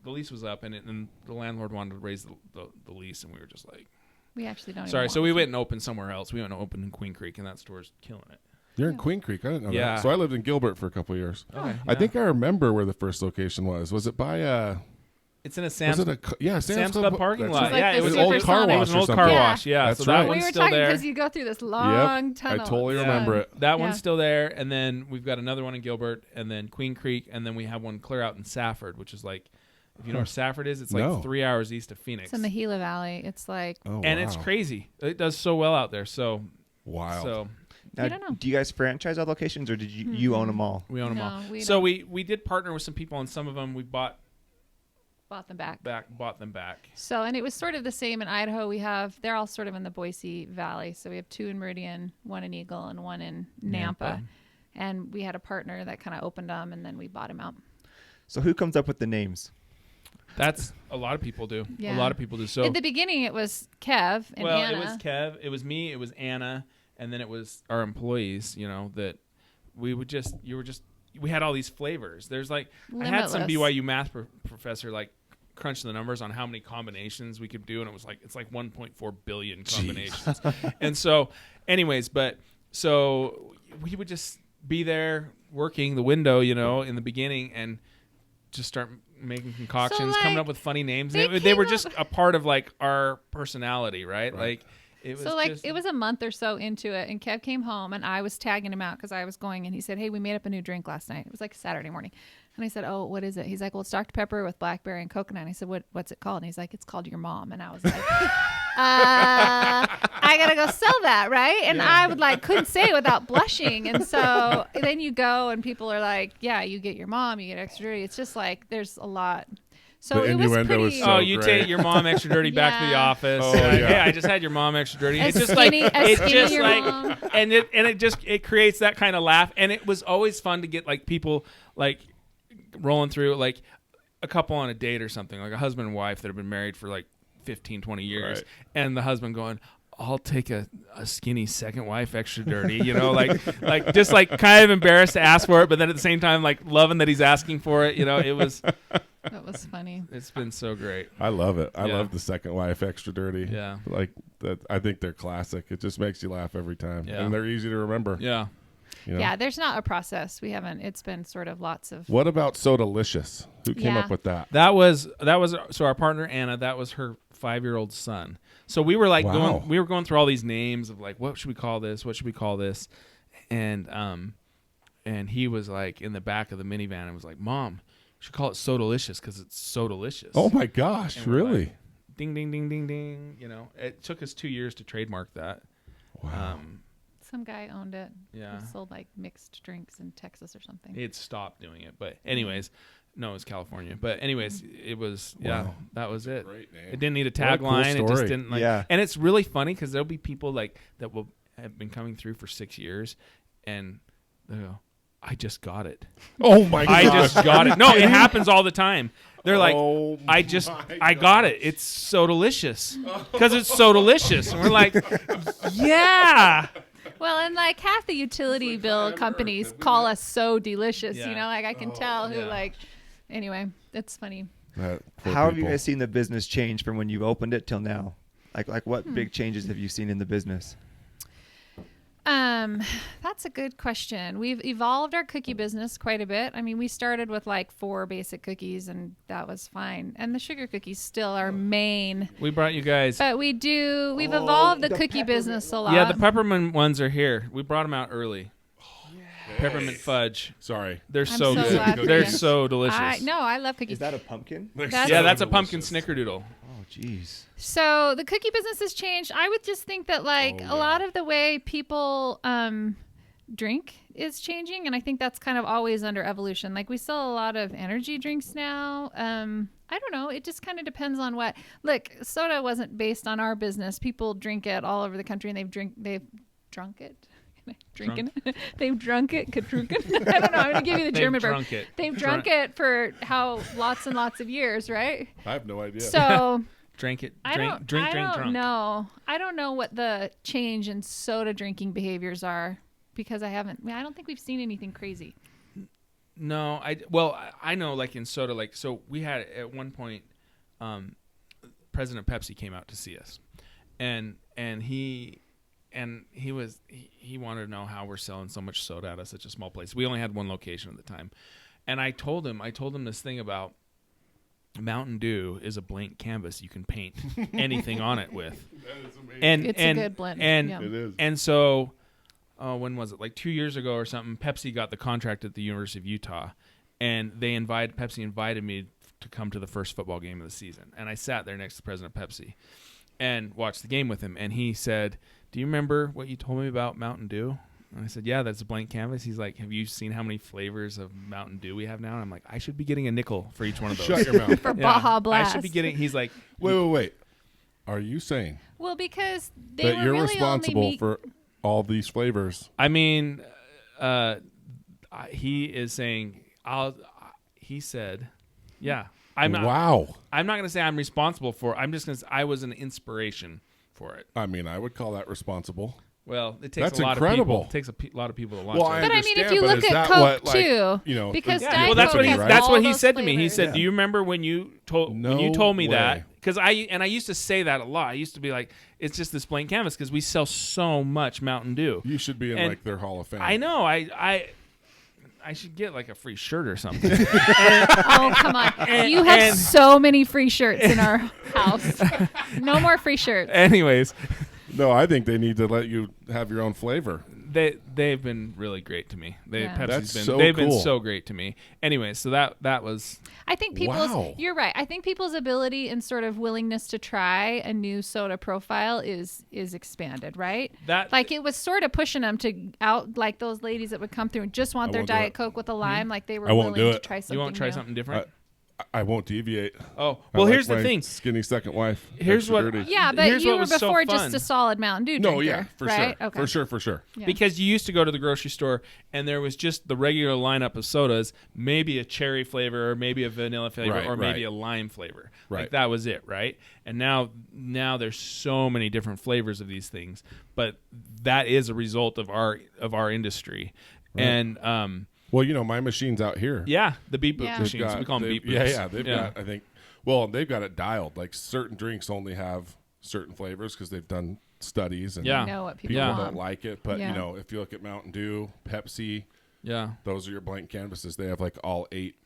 The lease was up, and the landlord wanted to raise the lease, and we were just like, We actually don't. sorry. Even So want we to. went and opened somewhere else. We went and opened in Queen Creek, and that store's killing it. You're in Yeah. Queen Creek. I didn't know Yeah. that. So I lived in Gilbert for a couple of years. Okay, I think I remember where the first location was. Was it by it's in a Sam's. was it Sam's Club parking That's lot. right. Like Yeah, the it was Super old car Sonic. wash. It was an old or car something. wash. Yeah, That's so that right. We one's were still talking there. because you go through this long I tunnel. totally Yeah. remember it. That Yeah. one's still there, and then we've got another one in Gilbert, and then Queen Creek, and then we have one clear out in Safford, which is like, if you know where Safford is, it's like No. 3 hours east of Phoenix. It's in the Gila Valley. It's like Oh, and it's wow. crazy. It does so well out there. So, Wild. so Now, I don't know. do you guys franchise all locations, or did you own them all? we own them No, all. we So don't. we did partner with some people on some of them. We bought bought them back. them back. So, and it was sort of the same in Idaho. They're all sort of in the Boise Valley. So we have 2 in Meridian, 1 in Eagle, and 1 in Nampa. And we had a partner that kind of opened them, and then we bought them out. So who comes up with the names? That's a lot of people do. Yeah. A lot of people do. So At the beginning, it was Kev and well, Anna. it was Kev, it was me, it was Anna, and then it was our employees. That we had all these flavors. There's like I had some Limitless. BYU math professor like crunch the numbers on how many combinations we could do, and it was like it's like 1.4 billion combinations. And so, anyways, so we would just be there working the window, in the beginning, and just start making concoctions, So, coming like, up with funny names. they They were came just up- a part of like our personality, right? Right. Like, It was So like just, it was a month or so into it, and Kev came home, and I was tagging him out because I was going, and he said, "Hey, we made up a new drink last night." It was like Saturday morning, and I said, "Oh, what is it?" He's like, "Well, it's Dr. Pepper with blackberry and coconut." And I said, "What's it called?" And he's like, "It's called Your Mom." And I was like, I gotta go sell that, right? And I would like couldn't say it without blushing, and so then you go, and people are like, "Yeah, you get Your Mom, you get Extra Dirty." It's just like there's a lot. So The it was innuendo pretty. was so you great. take your mom extra dirty back to the Yeah. office. Oh, Like, yeah. Hey, I just had your mom extra dirty. As It's just skinny- like as it's skinny just your like mom. and it creates that kind of laugh. And it was always fun to get like people like rolling through like a couple on a date or something, like a husband and wife that have been married for like 15, 20 years, Right. and the husband going, I'll take a skinny second wife extra dirty, like just like kind of embarrassed to ask for it, but then at the same time like loving that he's asking for it. It was. That was funny. It's been so great. I love it. I Yeah. love the second wife extra dirty. Yeah. Like that. I think they're classic. It just makes you laugh every time. Yeah. And they're easy to remember. Yeah. You know? Yeah, there's not a process. We haven't. It's been sort of lots of. What about Sodalicious? Who came Yeah. up with that? That was so our partner Anna, that was her 5-year-old son. So we were like Wow. going through all these names of like, what should we call this? What should we call this? And he was like in the back of the minivan and was like, Mom, we should call it Sodalicious because it's so delicious. Oh my gosh! And we're Really? like, ding ding ding ding ding. It took us 2 years to trademark that. Wow. Some guy owned it. Yeah. He sold like mixed drinks in Texas or something. It stopped doing it, but anyways, no, it was California. But anyways, it was Wow. that was it. Great name. It didn't need a What a cool tagline. It just story. didn't like. Yeah. And it's really funny because there'll be people like that will have been coming through for 6 years, and they go, "I just got it. Oh my I gosh! just got it." No, it happens all the time. They're like, Oh I got it. It's so delicious because it's so delicious." And we're like, "Yeah." Well, and like half the utility bill companies call us so delicious. Yeah. Like I can tell who yeah. like. Anyway, it's funny. That poor How have you people. guys seen the business change from when you opened it till now? Like what big changes have you seen in the business? That's a good question. We've evolved our cookie business quite a bit. I mean, we started with like 4 basic cookies, and that was fine. And the sugar cookies still our main. We brought you guys. But we've evolved the cookie peppermint business a lot. Yeah, the peppermint ones are here. We brought them out early. Peppermint fudge. Sorry. They're I'm so so good. glad for They're you. so delicious. I love cookies. Is that a pumpkin? That's- Yeah, that's a pumpkin snickerdoodle. Oh, jeez. So the cookie business has changed. I would just think that like Oh, a lot of the way people drink is changing, and I think that's kind of always under evolution. Like we sell a lot of energy drinks now. I don't know. It just kind of depends on what. Look, soda wasn't based on our business. People drink it all over the country, and they've drunk it. Drinking it. They've drunk it. Gedrunken. I don't know. I'm gonna give you the German verb. drunk it. They've drunk it for lots and lots of years, right? I have no idea. So. Drink it. I Drink, don't drunk. know. I don't know what the change in soda drinking behaviors are because I don't think we've seen anything crazy. No, I know like in soda, like so we had at one point, President Pepsi came out to see us, and he wanted to know how we're selling so much soda out of such a small place. We only had one location at the time, and I told him this thing about Mountain Dew is a blank canvas you can paint anything on it with. That is amazing. And It's a good blend. And Yeah. It is. and so when was it? Like 2 years ago or something, Pepsi got the contract at the University of Utah, and Pepsi invited me to come to the first football game of the season. And I sat there next to President Pepsi and watched the game with him, and he said, "Do you remember what you told me about Mountain Dew?" And I said, "Yeah, that's a blank canvas." He's like, "Have you seen how many flavors of Mountain Dew we have now?" And I'm like, "I should be getting a nickel for each one of those." Shut your mouth. For Yeah, Baja Blast. I should be getting. He's like, Wait. Are you saying Well, because they that were you're really responsible only for all these flavors? I mean, he is saying, he said, yeah. Wow. I'm not going to say I'm responsible for it. I'm just going to say I was an inspiration for it. I mean, I would call that responsible. Well, it takes That's a lot incredible. of people. It takes a lot of people to launch Well, it. But I mean, if understand, you but look is at that Coke what, like, too, you know, because yeah, Diet Well, that's Coke what he has that's all what he those said to me. He flavors. said, "Do you remember when you told me way. that?" Because I used to say that a lot. I used to be like, "It's just this blank canvas," because we sell so much Mountain Dew. You should be in And like their Hall of Fame. I know. I should get like a free shirt or something. Oh, come on. You have and- so many free shirts in our house. No more free shirts. Anyways, No, I think they need to let you have your own flavor. They've been really great to me. Yeah. That's They've so been cool. so great to me. Anyway, so that was I think people's Wow. you're right. I think people's ability and sort of willingness to try a new soda profile is expanded, right? that. Like it was sort of pushing them to out like those ladies that would come through and just want I their won't do Diet it. Coke with a lime, like they were I won't willing do to it. try something. You won't try new. something different? I won't deviate. Oh, I well, like here's the my thing. Skinny second wife. Here's extra what- dirty. Yeah, but Here's you what were was so before fun. just a solid Mountain Dew No, drinker, yeah, for right? sure. Okay. For sure. Yeah. Because you used to go to the grocery store and there was just the regular lineup of sodas, maybe a cherry flavor or maybe a vanilla flavor Right, or maybe right. a lime flavor. Right. Like that was it, right? And now there's so many different flavors of these things, but that is a result of our industry. Right. And Well, my machine's out here. yeah, the beep boop Yeah. They've machines. got- We call them they- beep boops. Yeah, they've got, I think, they've got it dialed. Like certain drinks only have certain flavors because they've done studies and Yeah. You know what people people Yeah. don't want. like it. But, Yeah. if you look at Mountain Dew, Pepsi, Yeah. those are your blank canvases. They have like all 8,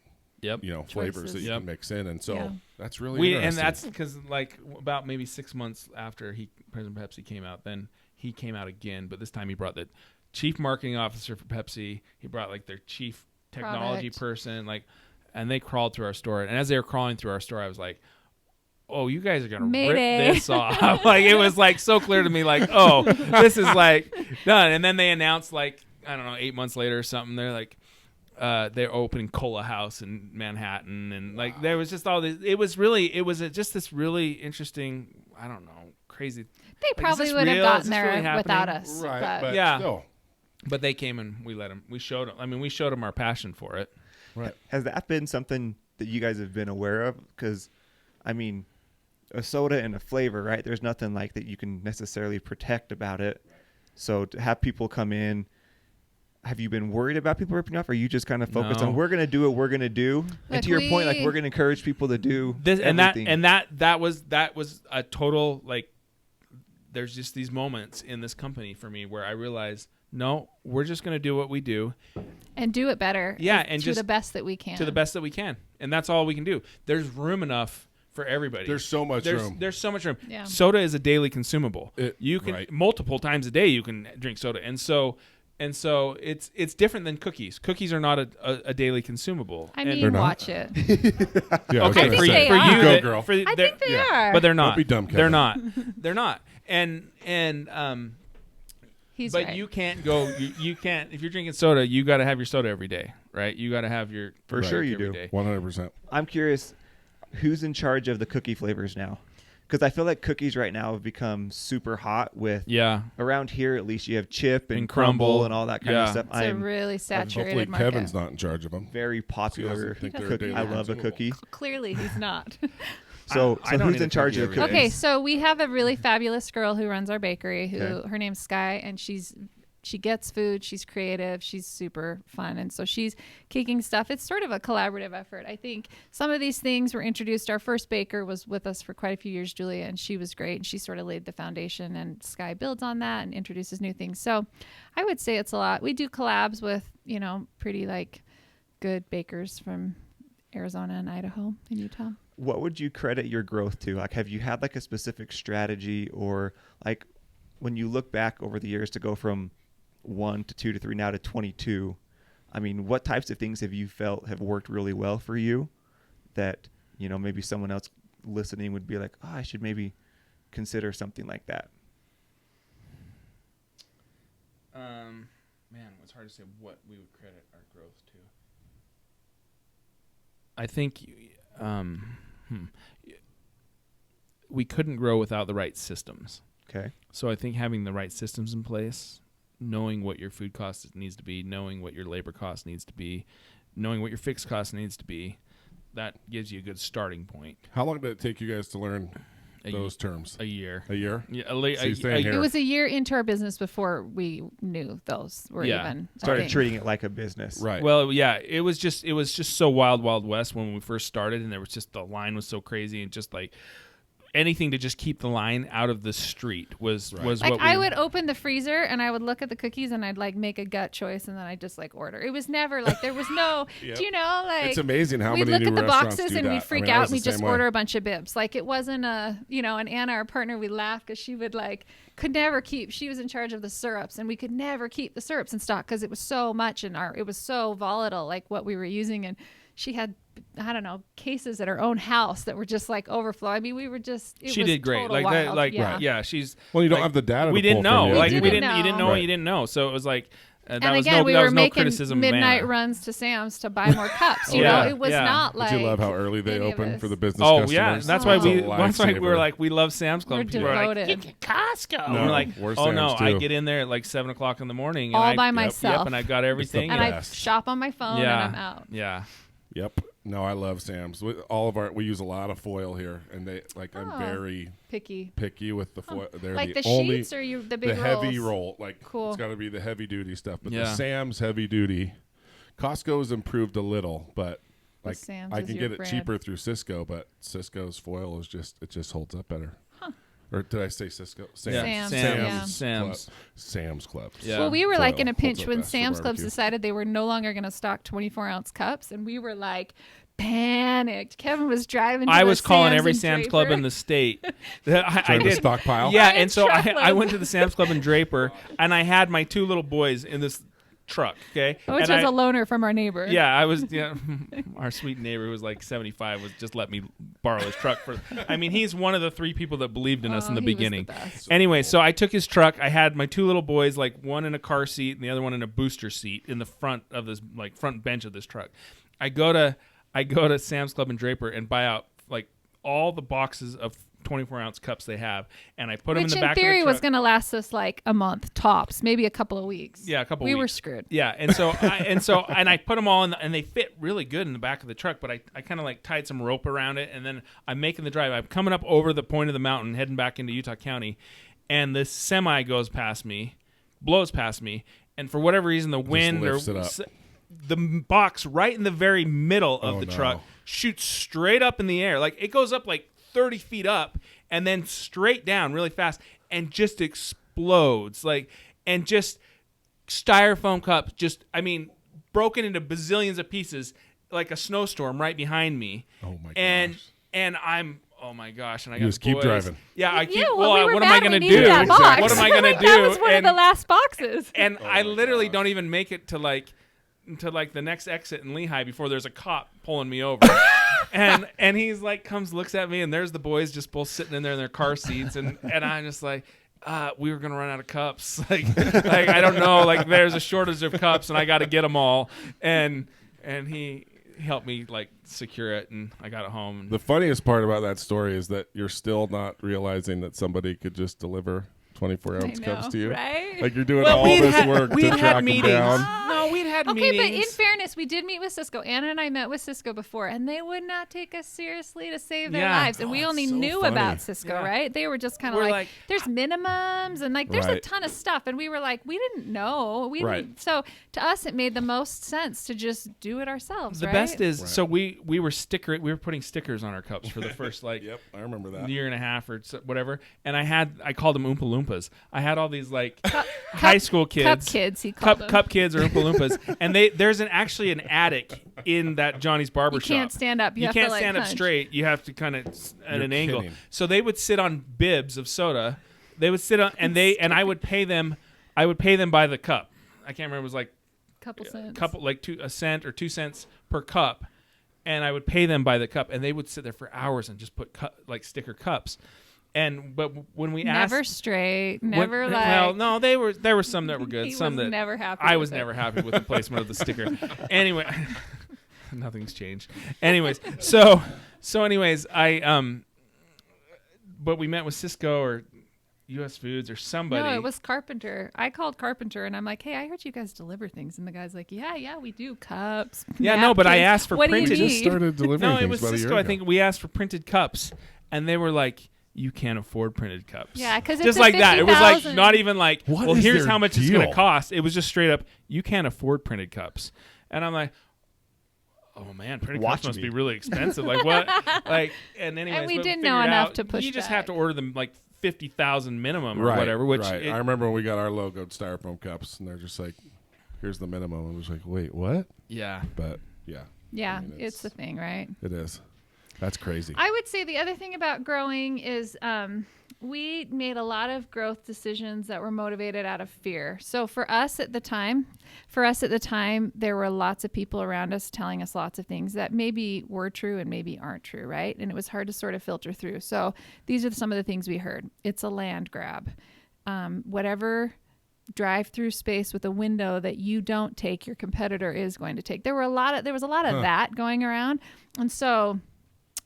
Yep. flavors that you Yep. can mix in. And so Yeah. that's really And interesting. that's because like about maybe 6 months after President Pepsi came out, then he came out again, but this time he brought the chief marketing officer for Pepsi. He brought like their chief technology Product. person, and they crawled through our store. And as they were crawling through our store, I was like, "Oh, you guys are gonna Mayday. rip this off!" Like it was like so clear to me, like, "Oh, this is like done." And then they announced like I don't know, 8 months later or something. They're like. They're opening Cola House in Manhattan, and like there was just all this. It was just this really interesting. I don't know, crazy. They is probably this would have real? Is gotten this there really without happening? us. right. But Yeah. still. But they came and we let them. We showed them. I mean, we showed them our passion for it. Right. Has that been something that you guys have been aware of? Because, I mean, a soda and a flavor, right? There's nothing like that you can necessarily protect about it. So to have people come in, have you been worried about people ripping off? Or are you just kind of focused No. on we're going to do what we're going to do? Like And to your point, like we- we're going to encourage people to do This everything. and that was a total like. There's just these moments in this company for me where I realize, no, we're just going to do what we do And do it better. Yeah, and to just the best that we can. to the best that we can, and that's all we can do. There's room enough for everybody. There's so much room. There's so much room. Yeah. Soda is a daily consumable. You can right. multiple times a day you can drink soda, and so it's different than cookies. Cookies are not a daily consumable. I And- mean, They're not? watch it. Yeah, I was okay, gonna for, say. for are. you, Go, that- girl. for- I they're- think they yeah. are. but they're not. Don't be dumb, They're Kevin. not. They're not. And He's but right. you can't go. You can't if you're drinking soda. You got to have your soda every day, right? You got to have your For Coke sure you every do. day. 100%. I'm curious, who's in charge of the cookie flavors now? Because I feel like cookies right now have become super hot with, Yeah. around here at least, you have chip and And crumble crumble. and all that kind Yeah. of stuff. It's a I'm really Hopefully saturated market. Kevin's not in charge of them. very popular doesn't think they're a cookie. daily I love a consumable. cookie. Clearly, he's not. So, I don't who's eat a in charge cookie of the every day. cookies? Okay, so we have a really fabulous girl who runs our bakery. Who Okay. her name's Sky, and she gets food. She's creative. She's super fun, and so she's kicking stuff. It's sort of a collaborative effort. I think some of these things were introduced. Our first baker was with us for quite a few years, Julia, and she was great. And she sort of laid the foundation, and Sky builds on that and introduces new things. So I would say it's a lot. We do collabs with pretty like good bakers from Arizona and Idaho and Utah. What would you credit your growth to? Like, have you had like a specific strategy, or like when you look back over the years to go from 1 to 2 to 3 now to 22? I mean, what types of things have you felt have worked really well for you that, maybe someone else listening would be like, oh, I should maybe consider something like that? Man, it's hard to say what we would credit our growth to. I think we couldn't grow without the right systems. Okay. So I think having the right systems in place, knowing what your food cost needs to be, knowing what your labor cost needs to be, knowing what your fixed cost needs to be, that gives you a good starting point. How long did it take you guys to learn A those terms? A year. A year? Yeah, So you're staying here. It was a year into our business before we knew those were Yeah. even a Started thing. treating it like a business. Right. Well, yeah, it was just so wild west when we first started, and there was just the line was so crazy, and just like anything to just keep the line out of the street was Like what I would open the freezer and I would look at the cookies and I'd like make a gut choice and then I'd just like order. It was never like there was no, Yep. do you know, like It's amazing how we'd many look new at the restaurants boxes do and that. we'd freak I mean, I out was and we'd the just same way. order a bunch of bibs. Like it wasn't and Anna, our partner, we laughed because she would like could never keep. She was in charge of the syrups and we could never keep the syrups in stock because it was so much it was so volatile, like what we were using, and she had, I don't know, cases at her own house that were just like overflow. I mean, we were just. she did great. total Like that. wild. Like yeah. she's. Well, you don't like, have the data. we to didn't pull from know. you Like either. you didn't know. Right. You didn't know. So it was like that And was again, no we that were was no making criticism of midnight Anna. runs to Sam's to buy more cups. You Yeah, know, it was yeah. not like. Did you love how early they any of open us. for the business Oh customers? yeah, that's Oh. why It's a that's why we were lifesaver. like we love Sam's Club. We're People are like, devoted. "Get Costco." No, And we're like, we're oh no, Sam's I too. get in there at like 7:00 in the morning, and All I, by yep, myself. Yep, and I got everything. And I best. shop on my phone yeah, and I'm out. yeah. Yep. No, I love Sam's. We use a lot of foil here, and they like I'm Oh. very Picky. picky with the foil. They're Like the only sheets or the big the heavy rolls? roll. Like Cool. it's got to be the heavy duty stuff. But the Yeah. Sam's heavy duty, Costco's improved a little, but like Sam's I is can your get it brand. cheaper through Cisco, but Cisco's foil is just holds up better. Or did I say Cisco? Yeah. Sam's, Sam's. Sam's Club. Yeah. Well, we were like in a Holds pinch up when best for Sam's Club barbecue. decided they were no longer going to stock 24-ounce cups, and we were like panicked. Kevin was driving. To I the was calling Sam's every in Sam's Draper. Club in the state. I Trying to did. stockpile. Yeah, Giant and so I truckload. went to the Sam's Club in Draper, and I had my two little boys in this truck. Okay, Which and was a loaner from our neighbor. Yeah, I was. Yeah, our sweet neighbor who was like 75 was just let me borrow his truck for. I mean, he's one of the 3 people that believed in us in the he was the beginning. best. Anyway, so I took his truck. I had my 2 little boys, like one in a car seat and the other one in a booster seat in the front of this, like front bench of this truck. I go to Sam's Club in Draper and buy out like all the boxes of 24-ounce cups they have, and I put them in Which the in back theory of the was truck. going to last us like a month tops, maybe a couple of weeks. Yeah, a couple We weeks. were screwed. Yeah, and so I put them all in, and they fit really good in the back of the truck. But I kind of like tied some rope around it, and then I'm making the drive. I'm coming up over the point of the mountain, heading back into Utah County, and this semi goes past me, blows past me, and for whatever reason, the wind or lifts it up. the box right in the very middle of Oh, the no. truck shoots straight up in the air. Like it goes up like 30 feet up and then straight down really fast and just explodes. Like, and just styrofoam cups, just, I mean, broken into bazillions of pieces like a snowstorm right behind me. Oh my And gosh. and I'm, oh my gosh, and I You got just keep boys. driving. Yeah, I keep. Yeah, well, we were what am I mad we gonna needed do? that box. What am I gonna do? That was one And- of the last boxes. and I my literally gosh. don't even make it to like the next exit in Lehigh before there's a cop pulling me over. and he's like comes looks at me, and there's the boys just both sitting in there in their car seats, and I'm just like, we were gonna run out of cups. like I don't know, like there's a shortage of cups and I got to get them all. And he helped me like secure it, and I got it home. And The funniest part about that story is that you're still not realizing that somebody could just deliver 24-ounce I cups know, to you. right? Like you're doing Well, all we'd this had- work to we'd had track them meetings. down. No, we'd had Okay, meetings. but in fairness, we did meet with Cisco. Anna and I met with Cisco before, and they would not take us seriously to save their Yeah. lives. And we Oh, only it's so knew funny. about Cisco, Yeah. right? They were just kind of We're like, like, there's minimums, and like there's a Right. ton of stuff. And we were like, we didn't know. We Right. didn't. So to us, it made the most sense to just do it ourselves. The right? best is Right. so we were putting stickers on our cups for the first like Yep, I remember that. year and a half or whatever, and I called them Oompa Loompas. I had all these like high school kids, Cup kids, he called them. cup kids or Oompa Loompas, and there's actually an attic in that Johnny's barber You shop. can't stand up. You have can't to, like, stand up hunch. straight. You have to kind of at You're an angle. kidding. So they would sit on bibs of soda. They would sit on, and I would pay them. I would pay them by the cup. I can't remember. It was like Couple cents. a cent or 2 cents per cup, and I would pay them by the cup, and they would sit there for hours and just put like sticker cups. But when we Never asked, straight. Never when, like. well, no, there were some that were good. He Some was that never happy I with was it. never happy with the placement of the sticker. Anyway, nothing's changed. Anyways, so anyways, but we met with Cisco or U.S. Foods or somebody. No, it was Carpenter. I called Carpenter and I'm like, hey, I heard you guys deliver things. And the guy's like, yeah, we do cups. Yeah, no, but I napkins. asked for what printed- do We you just need? started delivering No, it things was about a year Cisco. I ago. think we asked for printed cups, and they were like, "You can't afford printed cups." Yeah, 'cause it's just a like that. It was like 50,000. not even like, What well, is here's their how much it's going deal? to cost. It was just straight up, you can't afford printed cups, and I'm like, oh man, Pretty Watch Cups must me. be really expensive. Like what? Like, and anyways, And we but didn't figured know enough out to push You just back. have to order them like 50,000 minimum or right, whatever. Which right. I remember when we got our logoed styrofoam cups, and they're just like, "Here's the minimum." And I was like, "Wait, what?" yeah. But yeah, Yeah, I mean, it's the thing, right? it is. That's crazy. I would say the other thing about growing is we made a lot of growth decisions that were motivated out of fear. So for us at the time, there were lots of people around us telling us lots of things that maybe were true and maybe aren't true, right? And it was hard to sort of filter through. So these are some of the things we heard. It's a land grab. Whatever drive-through space with a window that you don't take, your competitor is going to take. There was a lot of that going around. And so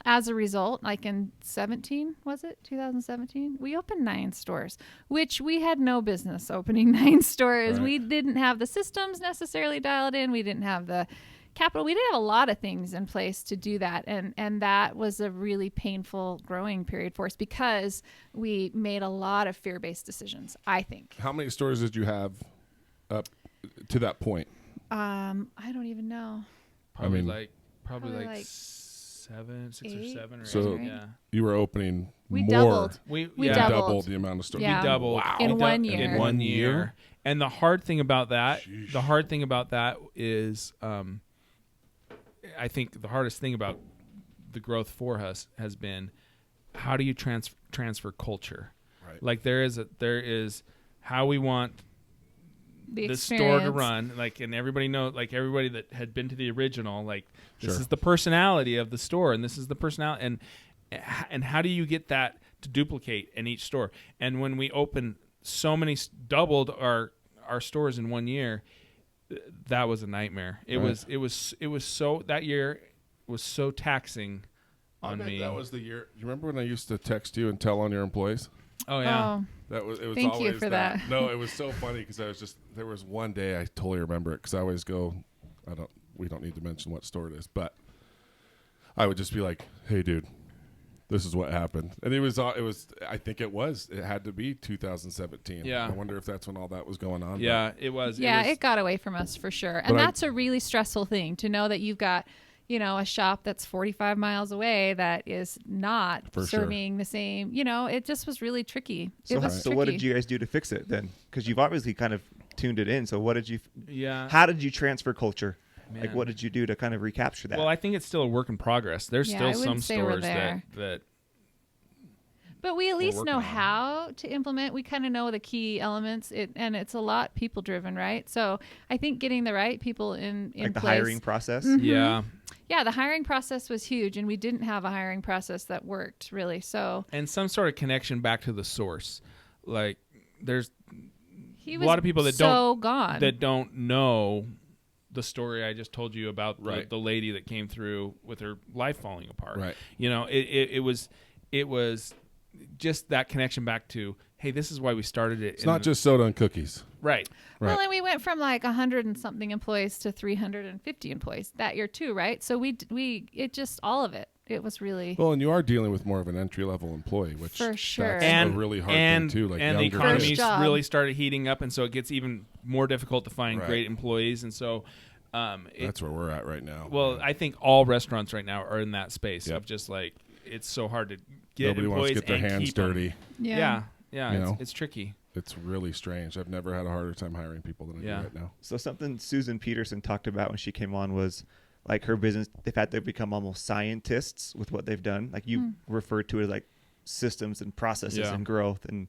as a result, like in 2017, we opened 9 stores, which we had no business opening 9 stores. Right. We didn't have the systems necessarily dialed in. We didn't have the capital. We didn't have a lot of things in place to do that. And that was a really painful growing period for us because we made a lot of fear-based decisions, I think. How many stores did you have up to that point? I don't even know. Probably I mean- like 6 or 7 or So- 8. Yeah. You were opening We more. doubled. We We yeah. doubled. doubled the amount of stores. Yeah. We doubled Wow. In We one dou- year. In 1 year. And the hard thing about that, Sheesh. is, I think the hardest thing about the growth for us has been, how do you transfer culture? Right. Like there is how we want The store to experience. run, like, and everybody knows, like everybody that had been to the original, like this Sure. is the personality of the store, and this is the personality, and how do you get that to duplicate in each store? And when we opened so many, doubled our stores in 1 year, that was a nightmare. It Right. was so, that year was so taxing I on bet me. That was the year. You remember when I used to text you and tell on your employees? Oh yeah. Oh, It was Thank you always for that. No, it was so funny because there was one day I totally remember it because I always go, we don't need to mention what store it is, but I would just be like, hey dude, this is what happened. And it was, I think it had to be 2017. Yeah. I wonder if that's when all that was going on. Yeah, it was. yeah, it was, it got away from us for sure. But And I- that's a really stressful thing to know that you've got, a shop that's 45 miles away that is not For sure. serving the same, it just was really tricky. So, It was so what tricky. did you guys do to fix it then? Because you've obviously kind of tuned it in. So what did you? yeah. How did you transfer culture? Man. Like what did you do to kind of recapture that? Well, I think it's still a work in progress. There's Yeah, I still some wouldn't say we're stores there. that But we at least working know on. how to implement. We kind of know the key elements, and it's a lot people driven, right? So I think getting the right people in like the place. hiring process. yeah. Yeah, the hiring process was huge, and we didn't have a hiring process that worked really. So And some sort of connection back to the source. Like there's he a was lot of people that gone. don't know the story I just told you about Right. the lady that came through with her life falling apart. Right. It was just that connection back to, hey, this is why we started it. It's not just soda and cookies. right. Right. Well, and we went from like 100 and something employees to 350 employees that year too, right? So it just all of it. It was really Well, and you are dealing with more of an entry-level employee, which For sure. that's a really hard and, thing too. Like and the younger economy's kids. job. really started heating up, and so it gets even more difficult to find Right. great employees. And so, That's where we're at right now. well, I think all restaurants right now are in that space Yep. of just like, it's so hard to get Nobody wants employees to get their and hands keep 'em. dirty. Yeah, You it's, know? it's tricky. It's really strange. I've never had a harder time hiring people than I Yeah. do right now. So something Susan Peterson talked about when she came on was like her business. They've had to become almost scientists with what they've done. Like you referred to it as like systems and processes Yeah. and growth. And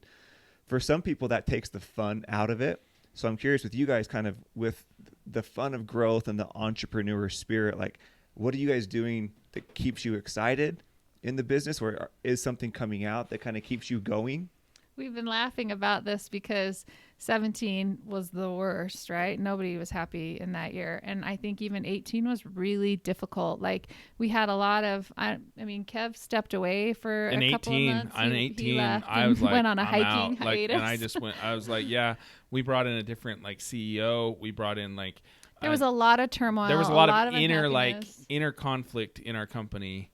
for some people that takes the fun out of it. So I'm curious with you guys kind of with the fun of growth and the entrepreneur spirit, like what are you guys doing that keeps you excited in the business, or is something coming out that kind of keeps you going? We've been laughing about this because 17 was the worst, right? Nobody was happy in that year. And I think even 18 was really difficult. Like we had a lot of, I mean, Kev stepped away for In a couple 18, of months. on He 18, left I and was like, went on a I'm hiking out. Like, hiatus. and I just went. I was like, yeah. We brought in a different like CEO. We brought in like There was a lot of turmoil. there was a lot of inner unhappiness. conflict in our company,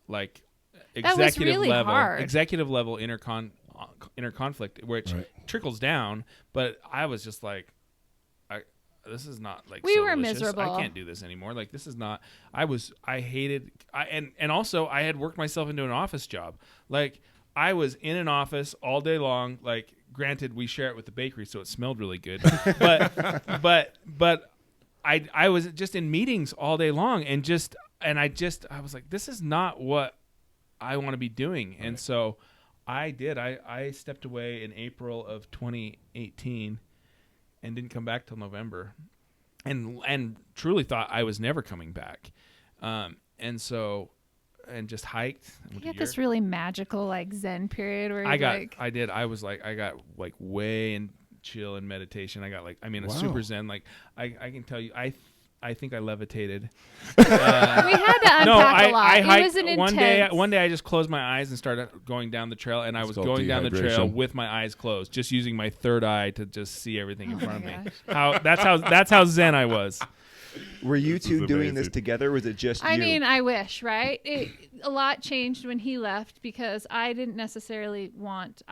like That was really hard. executive level inner conflict, which Right. trickles down. But I was just like, this is not like We were Sodalicious. miserable. I can't do this anymore. Like this is not. I hated. And also I had worked myself into an office job. Like I was in an office all day long. Like granted, we share it with the bakery, so it smelled really good. but I was just in meetings all day long, and I was like, this is not what I want to be doing. Right. And so I did. I stepped away in April of 2018 and didn't come back till November, and truly thought I was never coming back. And just hiked. You had this really magical like Zen period where I got way in chill and meditation. I got a super Zen. Like I can tell you, I think I levitated. We had to unpack a lot. I hiked it was an intense. One day I just closed my eyes and started going down the trail, and I was going down the trail with my eyes closed, just using my third eye to just see everything in front of me. That's how Zen I was. Were you two doing this together, or was it just you? I mean, I wish, right? A lot changed when he left because I didn't necessarily want.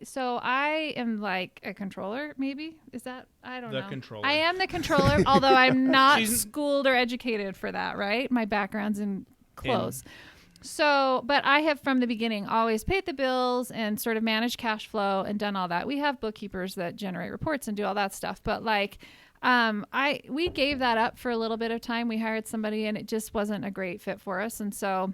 So I am like a controller, maybe? Is that? I don't know. The controller. I am the controller, although I'm not schooled or educated for that, right? My background's in clothes. So, but I have from the beginning always paid the bills and sort of managed cash flow and done all that. We have bookkeepers that generate reports and do all that stuff, but like... we gave that up for a little bit of time. We hired somebody and it just wasn't a great fit for us. And so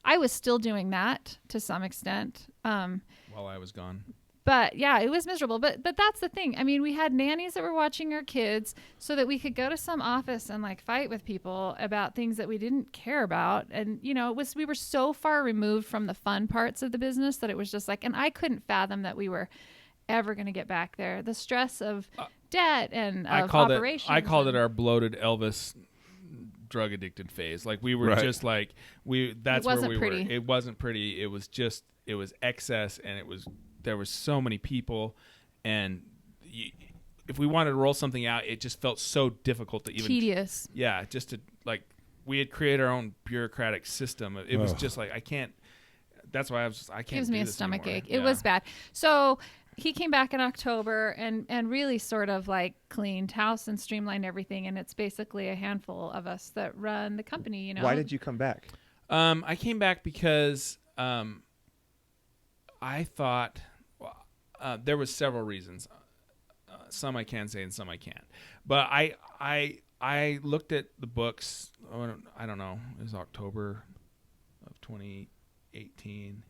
I was still doing that to some extent. While I was gone. But yeah, it was miserable. But that's the thing. I mean, we had nannies that were watching our kids so that we could go to some office and like fight with people about things that we didn't care about. And, you know, we were so far removed from the fun parts of the business that it was just like, and I couldn't fathom that we were ever going to get back there. The stress of debt and of operations. I called it our bloated Elvis drug addicted phase. Like we were just like that's where we pretty. were. It wasn't pretty. It was excess, and there was so many people, and if we wanted to roll something out, it just felt so difficult to even tedious. Yeah, just to like we had created our own bureaucratic system. It was just like I can't. That's why I can't. Gives me a stomach anymore. ache. It was bad. So he came back in October and really sort of like cleaned house and streamlined everything. And it's basically a handful of us that run the company, you know. Why did you come back? I came back because I thought there was several reasons. Some I can say and some I can't. But I looked at the books. I don't know. It was October of 2018.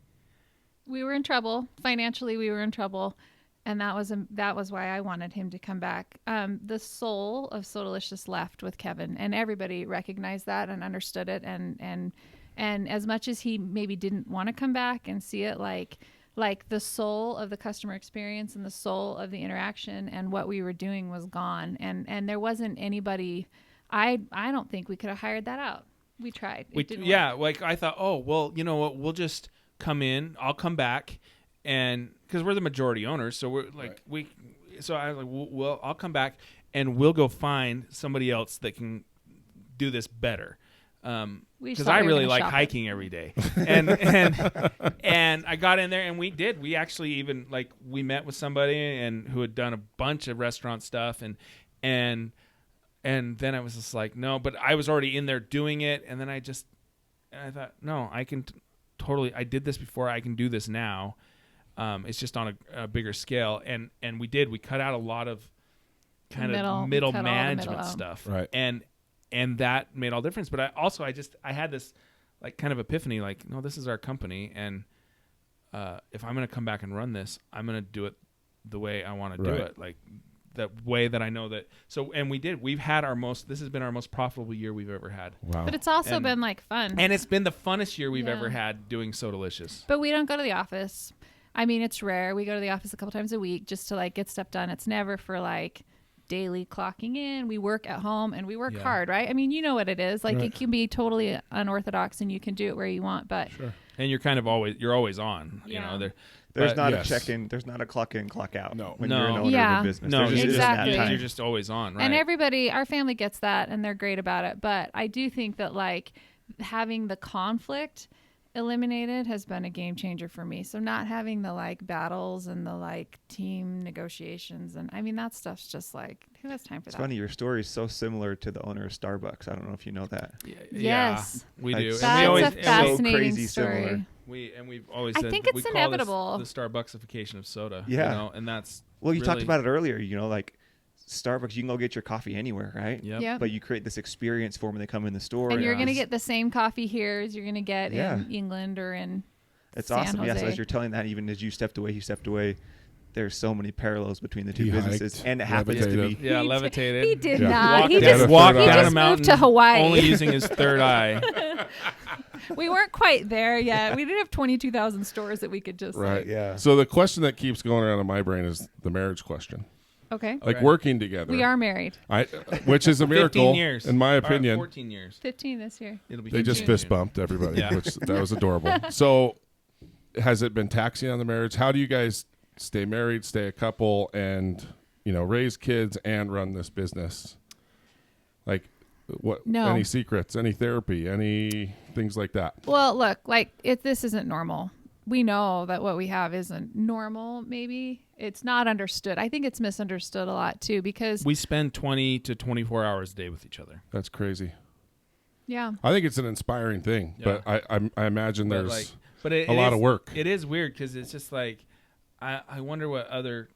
We were in trouble financially. We were in trouble, and that was why I wanted him to come back. The soul of Sodalicious left with Kevin, and everybody recognized that and understood it. And as much as he maybe didn't want to come back and see it, like the soul of the customer experience and the soul of the interaction and what we were doing was gone. And there wasn't anybody. I don't think we could have hired that out. We tried. Like I thought, oh well, you know what? We'll just come in. I'll come back, and because we're the majority owners, so we're like So I was like, well, I'll come back, and we'll go find somebody else that can do this better. Because I really like hiking every day, and I got in there, and we did. We actually even we met with somebody and who had done a bunch of restaurant stuff, and then I was just like, no, but I was already in there doing it, and then I thought, no, I can totally. I did this before. I can do this now. It's just on a bigger scale, and we did. We cut out a lot of kind of middle management stuff, right? And that made all the difference. But I had this kind of epiphany, no, this is our company, and if I'm going to come back and run this, I'm going to do it the way I want to do it, the way that I know that. So, and we did. We've had this has been our most profitable year we've ever had. Wow. But it's also been fun. And it's been the funnest year we've ever had doing Sodalicious. But we don't go to the office. I mean, it's rare. We go to the office a couple times a week just to get stuff done. It's never for daily clocking in. We work at home and we work hard, right? I mean, you know what it is. It can be totally unorthodox and you can do it where you want, but sure. And you're kind of always on, you know. There's not a check-in. There's not a clock-in, clock-out. No. When you're an owner of a business. No, exactly. You're just always on, right? And everybody, our family gets that, and they're great about it. But I do think that having the conflict eliminated has been a game changer for me. So not having the like battles and the like team negotiations, and I mean that stuff's just like, who has time for It's that? funny, your story is so similar to the owner of Starbucks. I don't know if you know that. Yes. we do. That's That's we always, a so fascinating crazy story. similar. we've always I said think that it's we inevitable. call this the Starbucksification of soda. Yeah. You know, and that's Well, you talked really- about it earlier, you know, like Starbucks, you can go get your coffee anywhere, right? Yep. Yep. But you create this experience for them when they come in the store. And you're Yeah. going to get the same coffee here as you're going to get Yeah. in England or in It's San awesome. Yes, Jose. as you're telling that, even as you stepped away, he stepped away. There's so many parallels between the two He businesses, hiked, and it happens to levitated. be. Yeah, He levitated. He did Yeah. not. Walked He down, just, walked he down just a mountain moved to Hawaii. only using his third eye. We weren't quite there yet. We didn't have 22,000 stores that we could just Right. like, Yeah. So the question that keeps going around in my brain is the marriage question. okay. Like Okay. working together. We are married. Which is a 15 miracle, years. in my Or opinion. 14 years. 15 this year. It'll be They just 15 fist bumped everybody, Yeah. which that was adorable. So, has it been taxing on the marriage? How do you guys stay married, stay a couple, and raise kids and run this business? Like, what? No. Any secrets? Any therapy? Any things like that? Well, look, like this isn't normal. We know that what we have isn't normal. Maybe it's not understood. I think it's misunderstood a lot too, because We spend 20 to 24 hours a day with each other. That's crazy. yeah, I think it's an inspiring thing, Yeah. but I imagine But, there's but it a lot of work. It is weird because it's just like, I wonder what other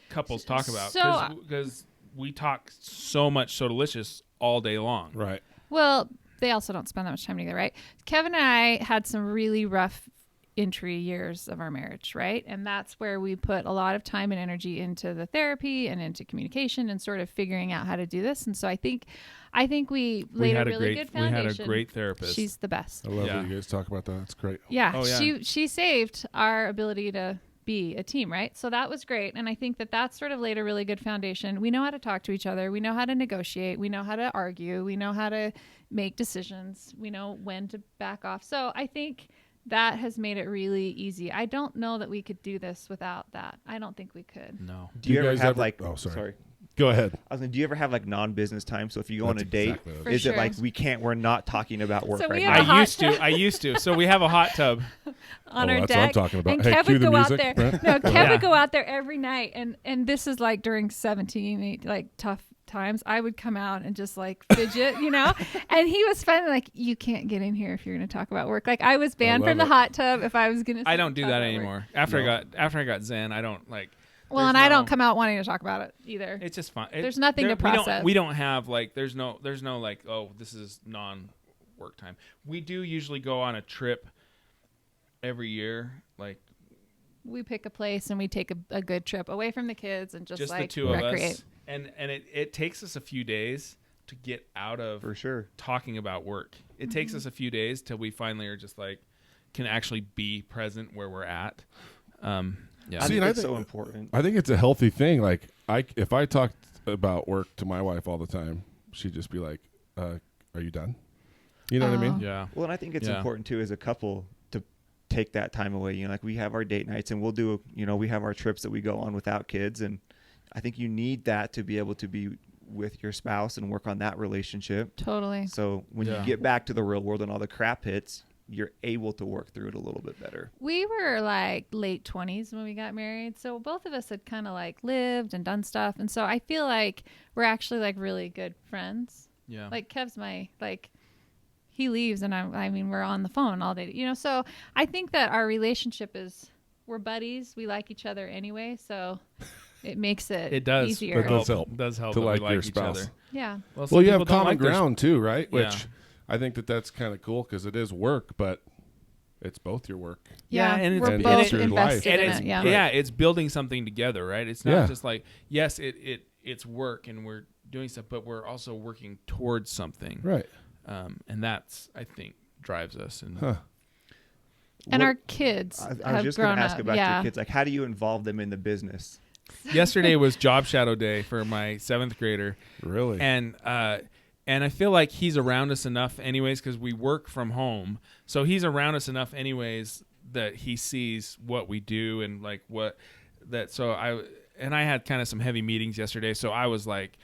couples talk about. So- Because we talk so much Sodalicious all day long. Right. well, they also don't spend that much time together, right? Kevin and I had some really rough entry years of our marriage, right? And that's where we put a lot of time and energy into the therapy and into communication and sort of figuring out how to do this. And so I think we laid a really good We foundation. had a great therapist. She's the best. I love Yeah. that you guys talk about that. That's great. Yeah, Oh, yeah. she saved our ability to be a team, right? So that was great, and I think that sort of laid a really good foundation. We know how to talk to each other. We know how to negotiate. We know how to argue. We know how to make decisions. We know when to back off. So I think that has made it really easy. I don't know that we could do this without that. I don't think we could. No. Do you ever guys have ever- like? Oh, sorry. Sorry. Go ahead. I was gonna, do you ever have like non-business time? So if you go on a That's date, exactly what For is sure. it like we're not talking about work So we right have a now? hot I used to. So we have a hot tub. On Oh, our that's what deck. I'm talking about. And Hey, Kev cue would the go out music, there. Brent. No, Kev Yeah. would go out there every night, and this is like during 17, like tough times. I would come out and just like fidget, and he was finally like, "You can't get in here if you're going to talk about work." Like I was banned love from the it. hot tub if I was going to. I don't do that about work. anymore. After No. I got Zen, I don't like. Well, and I don't come out wanting to talk about it either. It's just fun. There's nothing to process. We don't have like there's no like, oh, this is non-work time. We do usually go on a trip every year, like We pick a place and we take a good trip away from the kids and just the like two recreate. of us. And it takes us a few days to get out of For sure. talking about work. It takes us a few days till we finally are just like can actually be present where we're at. Yeah. I See, think and I it's think- so important. I think it's a healthy thing. Like if I talked about work to my wife all the time, she'd just be like, "Are you done?" You know what I mean? Yeah. Well, and I think it's Yeah. important too as a couple to take that time away. Like we have our date nights and we'll do, we have our trips that we go on without kids. And I think you need that to be able to be with your spouse and work on that relationship. Totally. So when Yeah. you get back to the real world and all the crap hits, you're able to work through it a little bit better. We were like late 20s when we got married. So both of us had kind of like lived and done stuff. And so I feel like we're actually like really good friends. Yeah. Like Kev's he leaves and I mean, we're on the phone all day, so I think that our relationship we're buddies. We like each other anyway. So it makes it it does. easier. That does help It does help to that like we your each spouse. other. Yeah. Some Well, you people have don't common like their ground too, right? Yeah. Which I think that's kind of cool because it is work, but it's both your work. Yeah. and it's we're and both it's your invested life. and in it's, it. Yeah. yeah, it's building something together, right? It's not Yeah. just like, yes, it's work and we're doing stuff, but we're also working towards something. Right. And that's, I think, drives us. And Huh. And What- our kids I have was just grown going to ask up. about yeah. your kids. Like, how do you involve them in the business? yesterday was job shadow day for my 7th grader. Really? And I feel like he's around us enough anyways because we work from home. So he's around us enough anyways that he sees what we do and like what that. So I had kind of some heavy meetings yesterday. So I was like,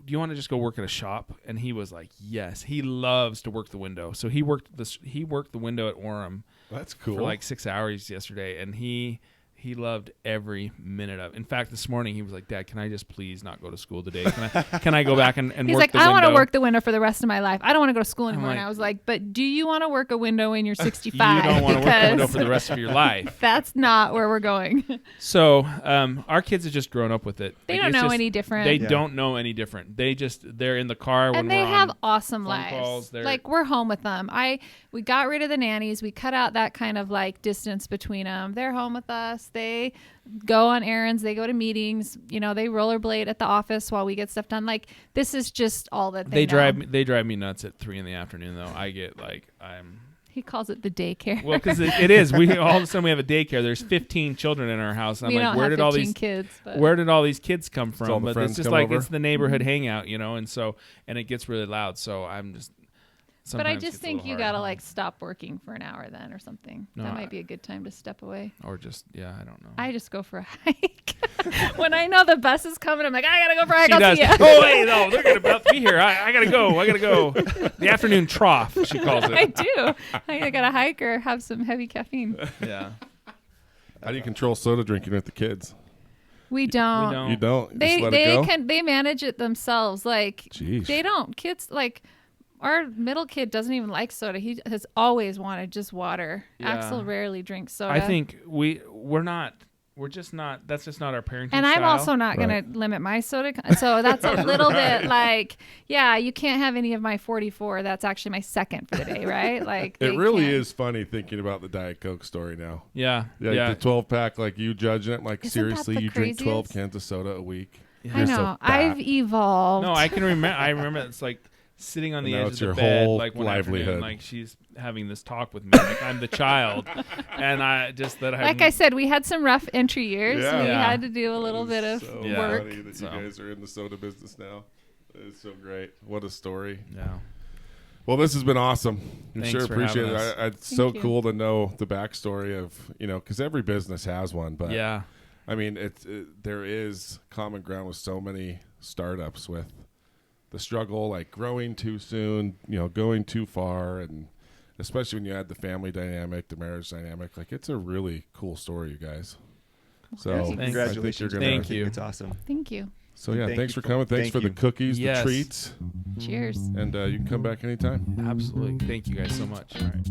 do you want to just go work at a shop? And he was like, yes. He loves to work the window. So he worked the window at Orem That's cool. for like 6 hours yesterday, and he loved every minute of it. In fact, this morning he was like, Dad, can I just please not go to school today? Can I go back and He's work like, the I window? want to work the window for the rest of my life. I don't want to go to school anymore. like, And I was like, but do you want to work a window when you're 65? You don't want to work the window Because for the rest of your life. that's not where we're going. So our kids have just grown up with it. They Like, don't it's know just- any different. They Yeah. don't know any different. They're in the car when And we're they have on awesome phone lives. calls. They're- Like, we're home with them. We got rid of the nannies. We cut out that kind of like distance between them. They're home with us. They go on errands. They go to meetings. You know, they rollerblade at the office while we get stuff done. Like, this is just all that they know. They drive me nuts at 3 p.m. though. I get like He calls it the daycare. well, because it is. We all of a sudden we have a daycare. There's 15 children in our house. And we I'm like, don't where have did all 15 these kids? But where did all these kids come all from? the But friends it's just come like over? it's the neighborhood hangout, you know. And it gets really loud. So I'm just. But I sometimes just gets a think little you hard. gotta like stop working for an hour then or something. No, That might be a good time to step away. Or just I don't know. I just go for a hike. When I know the bus is coming, I'm like, I gotta go for a hike. She I'll does. see ya. Oh wait, no, they're about to be here. I gotta go. The afternoon trough, she calls I it. do. I gotta hike or have some heavy caffeine. Yeah. How do you control soda drinking with the kids? We don't. don't. You don't. You They just let it go? they manage it themselves. Like Jeez. they don't. Kids like our middle kid doesn't even like soda. He has always wanted just water. Yeah. Axel rarely drinks soda. I think we're not. We're just not. That's just not our parenting And I'm style. also not going to limit my soda. So that's a little bit like, yeah, you can't have any of my 44. That's actually my second for the day, right? Like It they really can't. is funny thinking about the Diet Coke story now. Yeah. Yeah, the 12 pack, like you judging it, like Isn't that seriously, the you drink 12 craziest? cans of soda a week. Yeah. I You're so know. fat. I've evolved. No, I can remember. I remember it's like sitting on the And now edge it's of the your bed, whole like one livelihood. afternoon, like she's having this talk with me, like I'm the child, and I just that Like I said, we had some rough entry years. Yeah. We Yeah. had to do a little bit of so Yeah. work. funny that So. you guys are in the soda business now. It's so great. What a story. Yeah. Well, this has been awesome. I Thanks sure for appreciate having it. us. It's so you. cool to know the backstory of, because every business has one. But Yeah. I mean, there is common ground with so many startups with the struggle, like growing too soon, going too far, and especially when you add the family dynamic, the marriage dynamic. Like, it's a really cool story, you guys. So Thanks. I think Congratulations. you're for gonna- Thank everything. you. It's awesome. Thank you. So yeah, Thank thanks you for for- coming. Thanks thank for the you. cookies, Yes. the treats, Cheers. and you can come back anytime. Absolutely. Thank you guys so much. All right.